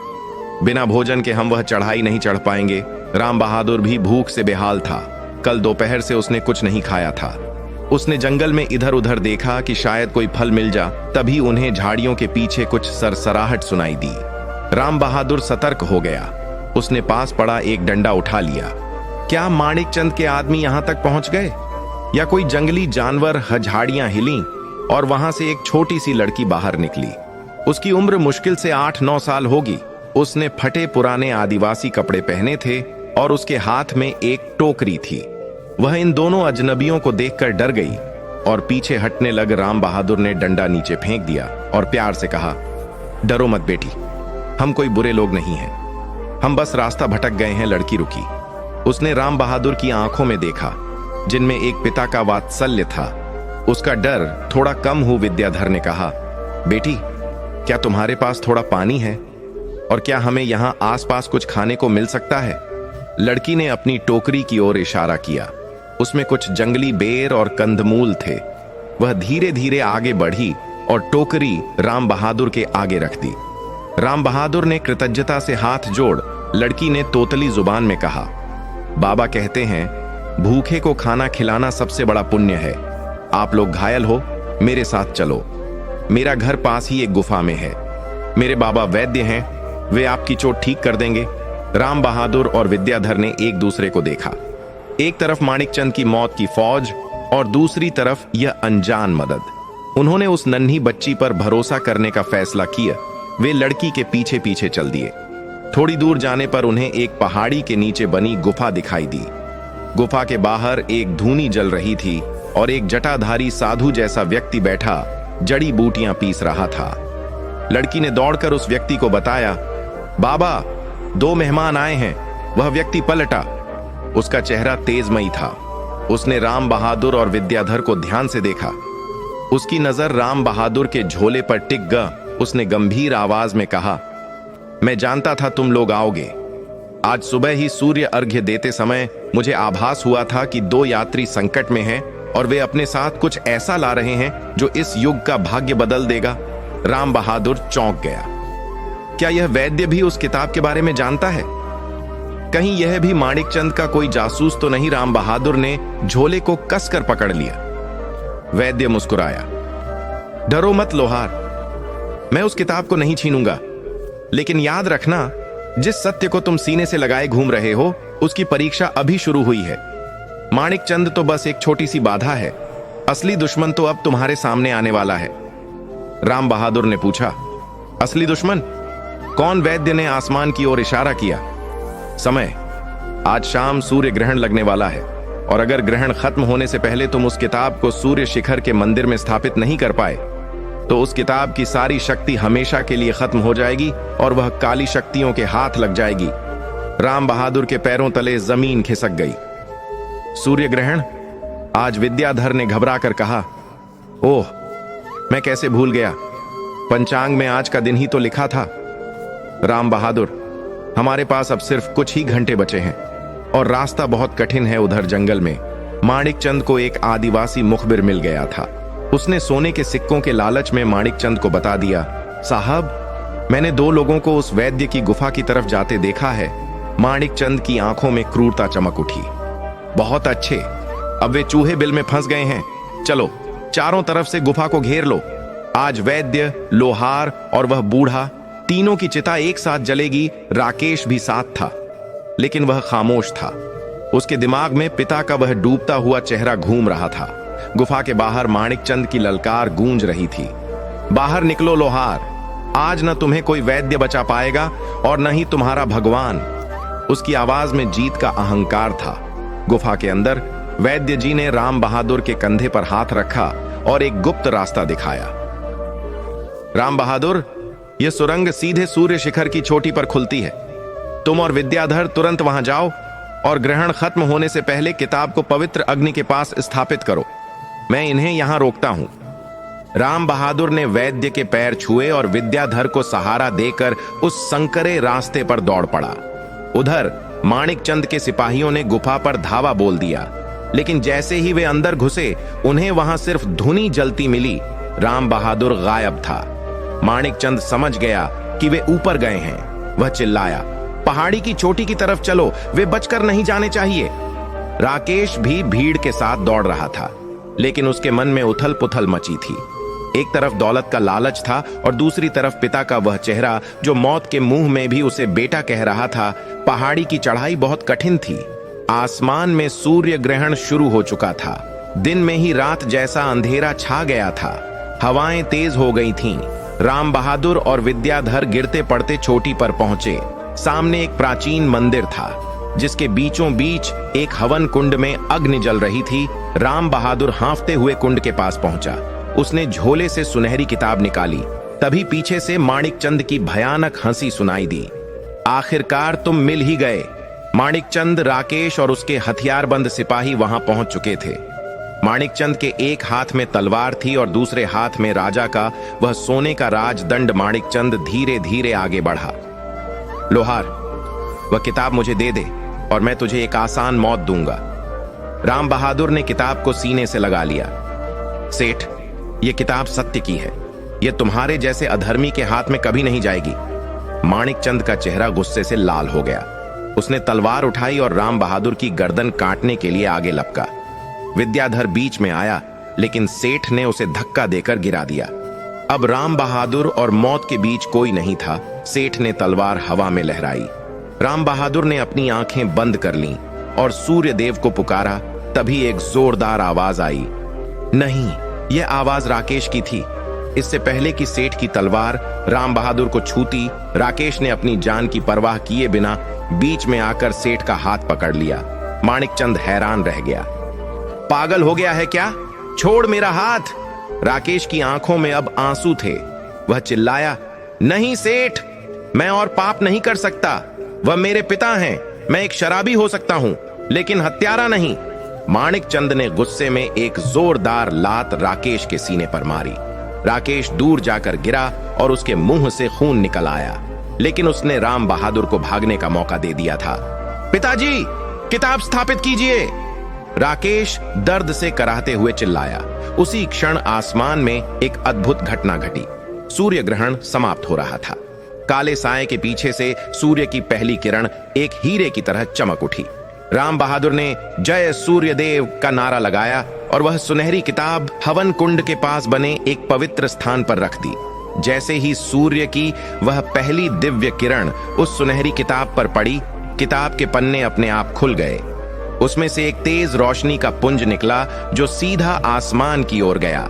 बिना भोजन के हम वह चढ़ाई नहीं चढ़ पाएंगे। राम बहादुर भी भूख से बेहाल था। कल दोपहर से उसने कुछ नहीं खाया था। उसने जंगल में इधर उधर देखा कि शायद कोई फल मिल जा। तभी उन्हें झाड़ियों के पीछे कुछ सरसराहट सुनाई दी। राम बहादुर सतर्क हो गया। उसने पास पड़ा एक डंडा उठा लिया। क्या माणिकचंद के आदमी यहां तक पहुंच गए, या कोई जंगली जानवर? झाड़ियां हिलीं और वहां से एक छोटी सी लड़की बाहर निकली। उसकी उम्र मुश्किल से 8-9 साल होगी। उसने फटे पुराने आदिवासी कपड़े पहने थे और उसके हाथ में एक टोकरी थी। वह इन दोनों अजनबियों को देखकर डर गई और पीछे हटने लग। राम बहादुर ने डंडा नीचे फेंक दिया और प्यार से कहा, डरो मत बेटी, हम कोई बुरे लोग नहीं हैं, हम बस रास्ता भटक गए हैं। लड़की रुकी। उसने राम बहादुर की आंखों में देखा, जिनमें एक पिता का वात्सल्य था। उसका डर थोड़ा कम हो। विद्याधर ने कहा, बेटी, क्या तुम्हारे पास थोड़ा पानी है, और क्या हमें यहां आसपास कुछ खाने को मिल सकता है? लड़की ने अपनी टोकरी की ओर इशारा किया। उसमें कुछ जंगली बेर और कंदमूल थे। वह धीरे धीरे आगे बढ़ी और टोकरी राम बहादुर के आगे रख दी। राम बहादुर ने कृतज्ञता से हाथ जोड़ लड़की ने तोतली जुबान में कहा, बाबा कहते हैं भूखे को खाना खिलाना सबसे बड़ा पुण्य है। आप लोग घायल हो, मेरे साथ चलो। मेरा घर पास ही एक गुफा में है। मेरे बाबा वैद्य हैं, वे आपकी चोट ठीक कर देंगे। राम बहादुर और विद्याधर ने एक दूसरे को देखा। एक तरफ माणिकचंद की मौत की फौज और दूसरी तरफ यह अनजान मदद। उन्होंने उस नन्ही बच्ची पर भरोसा करने का फैसला किया। वे लड़की के पीछे पीछे चल दिए। थोड़ी दूर जाने पर उन्हें एक पहाड़ी के नीचे बनी गुफा दिखाई दी। गुफा के बाहर एक धूनी जल रही थी और एक जटाधारी साधु जैसा व्यक्ति बैठा जड़ी बूटियां पीस रहा था। लड़की ने दौड़कर उस व्यक्ति को बताया, बाबा 2 मेहमान आए हैं। वह व्यक्ति पलटा। उसका चेहरा तेजमयी था। उसने राम बहादुर और विद्याधर को ध्यान से देखा। उसकी नजर राम बहादुर के झोले पर टिक गई। उसने गंभीर आवाज में कहा, मैं जानता था तुम लोग आओगे। आज सुबह ही सूर्य अर्घ्य देते समय मुझे आभास हुआ था कि 2 यात्री संकट में हैं और वे अपने साथ कुछ ऐसा ला रहे हैं जो इस युग का भाग्य बदल देगा। राम बहादुर चौंक गया। क्या यह वैद्य भी उस किताब के बारे में जानता है? कहीं यह भी माणिकचंद का कोई जासूस तो नहीं? राम बहादुर ने झोले को कसकर पकड़ लिया। वैद्य मुस्कुराया, डरो मत लोहार, मैं उस किताब को नहीं छीनूंगा। लेकिन याद रखना, जिस सत्य को तुम सीने से लगाए घूम रहे हो उसकी परीक्षा अभी शुरू हुई है। माणिकचंद तो बस एक छोटी सी बाधा है। असली दुश्मन तो अब तुम्हारे सामने आने वाला है। राम बहादुर ने पूछा, असली दुश्मन कौन? वैद्य ने आसमान की ओर इशारा किया। समय, आज शाम सूर्य ग्रहण लगने वाला है और अगर ग्रहण खत्म होने से पहले तुम उस किताब को सूर्य शिखर के मंदिर में स्थापित नहीं कर पाए तो उस किताब की सारी शक्ति हमेशा के लिए खत्म हो जाएगी और वह काली शक्तियों के हाथ लग जाएगी। राम बहादुर के पैरों तले जमीन खिसक गई। सूर्य ग्रहण? आज विद्याधर ने घबरा कर कहा, ओह, मैं कैसे भूल गया। पंचांग में आज का दिन ही तो लिखा था। राम बहादुर, हमारे पास अब सिर्फ कुछ ही घंटे बचे हैं और रास्ता बहुत कठिन है। उधर जंगल में माणिकचंद को एक आदिवासी मुखबिर मिल गया था। उसने सोने के सिक्कों के लालच में माणिकचंद को बता दिया, साहब, मैंने 2 लोगों को उस वैद्य की गुफा की तरफ जाते देखा है। माणिकचंद की आंखों में क्रूरता चमक उठी। बहुत अच्छे, अब वे चूहे बिल में फंस गए हैं। चलो, चारों तरफ से गुफा को घेर लो। आज वैद्य, लोहार और वह बूढ़ा, तीनों की चिता एक साथ जलेगी। राकेश भी साथ था, लेकिन वह खामोश था। उसके दिमाग में पिता का वह डूबता हुआ चेहरा घूम रहा था। गुफा के बाहर माणिकचंद की ललकार गूंज रही थी, बाहर निकलो लोहार, आज न तुम्हें कोई वैद्य बचा पाएगा और न ही तुम्हारा भगवान। उसकी आवाज में जीत का अहंकार था। गुफा के अंदर वैद्य जी ने राम बहादुर के कंधे पर हाथ रखा और एक गुप्त रास्ता दिखाया। राम बहादुर, यह सुरंग सीधे सूर्य शिखर की चोटी पर खुलती है। तुम और विद्याधर तुरंत वहां जाओ और ग्रहण खत्म होने से पहले किताब को पवित्र अग्नि के पास स्थापित करो। मैं इन्हें यहां रोकता हूं। राम बहादुर ने वैद्य के पैर छुए और विद्याधर को सहारा देकर उस संकरे रास्ते पर दौड़ पड़ा। उधर माणिकचंद के सिपाहियों ने गुफा पर धावा बोल दिया, लेकिन जैसे ही वे अंदर घुसे उन्हें वहां सिर्फ धुनी जलती मिली। राम बहादुर गायब था। माणिकचंद समझ गया कि वे ऊपर गए हैं। वह चिल्लाया, पहाड़ी की चोटी की तरफ चलो, वे बचकर नहीं जाने चाहिए। राकेश भी भीड़ के साथ दौड़ रहा था, लेकिन उसके मन में उथल पुथल मची थी। एक तरफ दौलत का लालच था और दूसरी तरफ पिता का वह चेहरा जो मौत के मुंह में भी उसे बेटा कह रहा था। पहाड़ी की चढ़ाई बहुत कठिन थी। आसमान में सूर्य ग्रहण शुरू हो चुका था। दिन में ही रात जैसा अंधेरा छा गया था। हवाएं तेज हो गई थीं। राम बहादुर और विद्याधर गिरते पड़ते चोटी पर पहुंचे। सामने एक प्राचीन मंदिर था, जिसके बीचों बीच एक हवन कुंड में अग्नि जल रही थी। राम बहादुर हांफते हुए कुंड के पास पहुंचा। उसने झोले से सुनहरी किताब निकाली। तभी पीछे से माणिकचंद की भयानक हंसी सुनाई दी। आखिरकार तुम मिल ही गए। माणिकचंद, राकेश और उसके हथियारबंद सिपाही वहां पहुंच चुके थे। माणिकचंद के एक हाथ में तलवार थी और दूसरे हाथ में राजा का वह सोने का राजदंड। माणिकचंद धीरे धीरे आगे बढ़ा। लोहार, वह किताब मुझे दे दे और मैं तुझे एक आसान मौत दूंगा। राम बहादुर ने किताब को सीने से लगा लिया। सेठ, ये किताब सत्य की है, ये तुम्हारे जैसे अधर्मी के हाथ में कभी नहीं जाएगी। माणिकचंद का चेहरा गुस्से से लाल हो गया। उसने तलवार उठाई और राम बहादुर की गर्दन काटने के लिए आगे लपका। विद्याधर बीच में आया, लेकिन सेठ ने उसे धक्का देकर गिरा दिया। अब राम बहादुर और मौत के बीच कोई नहीं था। सेठ ने तलवार हवा में लहराई। राम बहादुर ने अपनी आंखें बंद कर लीं और सूर्य देव को पुकारा। तभी एक जोरदार आवाज आई। नहीं, यह आवाज राकेश की थी। इससे पहले कि सेठ की तलवार राम बहादुर को छूती, राकेश ने अपनी जान की परवाह किए बिना बीच में आकर सेठ का हाथ पकड़ लिया। माणिकचंद हैरान रह गया। पागल हो गया है क्या? छोड़ मेरा हाथ। राकेश की आंखों में अब आंसू थे। वह चिल्लाया, नहीं सेठ, मैं और पाप नहीं कर सकता। वह मेरे पिता हैं। मैं एक शराबी हो सकता हूं, लेकिन हत्यारा नहीं। माणिकचंद ने गुस्से में एक जोरदार लात राकेश के सीने पर मारी। राकेश दूर जाकर गिरा और उसके मुंह से खून निकल आया, लेकिन उसने राम बहादुर को भागने का मौका दे दिया था। पिताजी, किताब स्थापित कीजिए। राकेश दर्द से कराहते हुए चिल्लाया। उसी क्षण आसमान में एक अद्भुत घटना घटी। सूर्य ग्रहण समाप्त हो रहा था। काले साए के पीछे से सूर्य की पहली किरण एक हीरे की तरह चमक उठी। राम बहादुर ने जय सूर्यदेव का नारा लगाया और वह सुनहरी किताब हवन कुंड के पास बने एक पवित्र स्थान पर रख दी। जैसे ही सूर्य की वह पहली दिव्य किरण उस सुनहरी किताब पर पड़ी, किताब के पन्ने अपने आप खुल गए। उसमें से एक तेज रोशनी का पुंज निकला जो सीधा आसमान की ओर गया।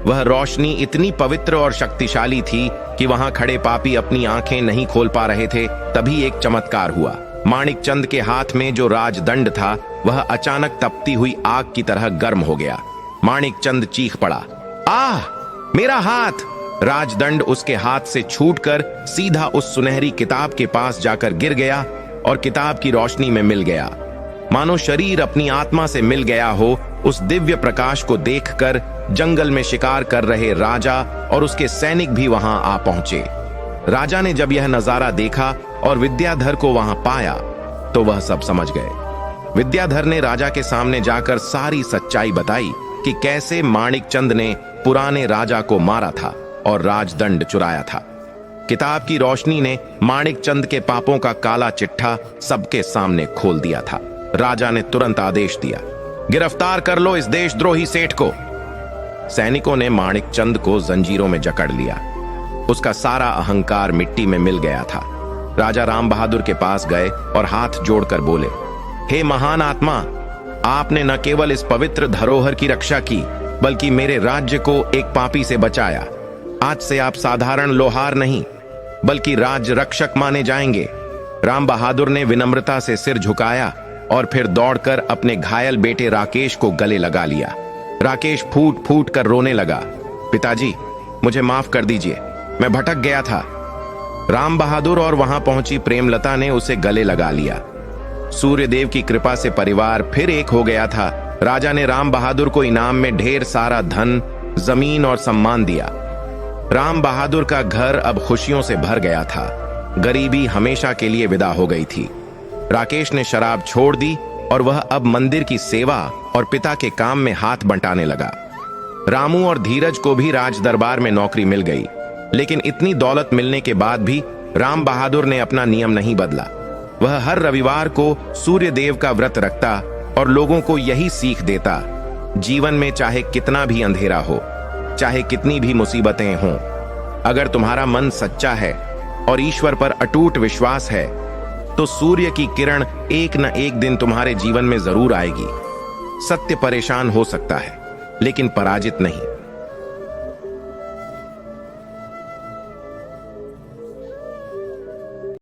वह रोशनी इतनी पवित्र और शक्तिशाली थी कि वहां खड़े पापी अपनी आंखें नहीं खोल पा रहे थे। तभी एक चमत्कार हुआ। माणिकचंद के हाथ में जो राजदंड था वह अचानक तपती हुई आग की तरह गर्म हो गया। माणिकचंद चीख पड़ा, आह, मेरा हाथ! राजदंड उसके हाथ से छूटकर सीधा उस सुनहरी किताब के पास जाकर गिर गया और किताब की रोशनी में मिल गया। मानो शरीर अपनी आत्मा से मिल गया हो। उस दिव्य प्रकाश को देखकर जंगल में शिकार कर रहे राजा और उसके सैनिक भी वहां आ पहुंचे। राजा ने जब यह नजारा देखा और विद्याधर को वहां पाया तो वह सब समझ गए। विद्याधर ने राजा के सामने जाकर सारी सच्चाई बताई कि कैसे माणिकचंद ने पुराने राजा को मारा था और राजदंड चुराया था। किताब की रोशनी ने माणिकचंद के पापों का काला चिट्ठा सबके सामने खोल दिया था। राजा ने तुरंत आदेश दिया, गिरफ्तार कर लो इस देशद्रोही सेठ को। सैनिकों ने माणिकचंद को जंजीरों में जकड़ लिया। उसका सारा अहंकार मिट्टी में मिल गया था। राजा राम बहादुर के पास गए और हाथ जोड़कर बोले, हे महान आत्मा, आपने न केवल इस पवित्र धरोहर की रक्षा की बल्कि मेरे राज्य को एक पापी से बचाया। आज से आप साधारण लोहार नहीं बल्कि राज्य रक्षक माने जाएंगे। राम बहादुर ने विनम्रता से सिर झुकाया और फिर दौड़कर अपने घायल बेटे राकेश को गले लगा लिया। राकेश फूट फूट कर रोने लगा, पिताजी, मुझे माफ कर दीजिए, मैं भटक गया था। राम बहादुर और वहां पहुंची प्रेमलता ने उसे गले लगा लिया। सूर्यदेव की कृपा से परिवार फिर एक हो गया था। राजा ने राम बहादुर को इनाम में ढेर सारा धन, जमीन और सम्मान दिया। राम बहादुर का घर अब खुशियों से भर गया था। गरीबी हमेशा के लिए विदा हो गई थी। राकेश ने शराब छोड़ दी और वह अब मंदिर की सेवा और पिता के काम में हाथ बंटाने लगा। रामू और धीरज को भी राज दरबार में नौकरी मिल गई, लेकिन इतनी दौलत मिलने के बाद भी राम बहादुर ने अपना नियम नहीं बदला। वह हर रविवार को सूर्यदेव का व्रत रखता और लोगों को यही सीख देता, जीवन में चाहे कितना भी अंधेरा हो, चाहे कितनी भी मुसीबतें हों, अगर तुम्हारा मन सच्चा है और ईश्वर पर अटूट विश्वास है तो सूर्य की किरण एक न एक दिन तुम्हारे जीवन में जरूर आएगी। सत्य परेशान हो सकता है लेकिन पराजित नहीं।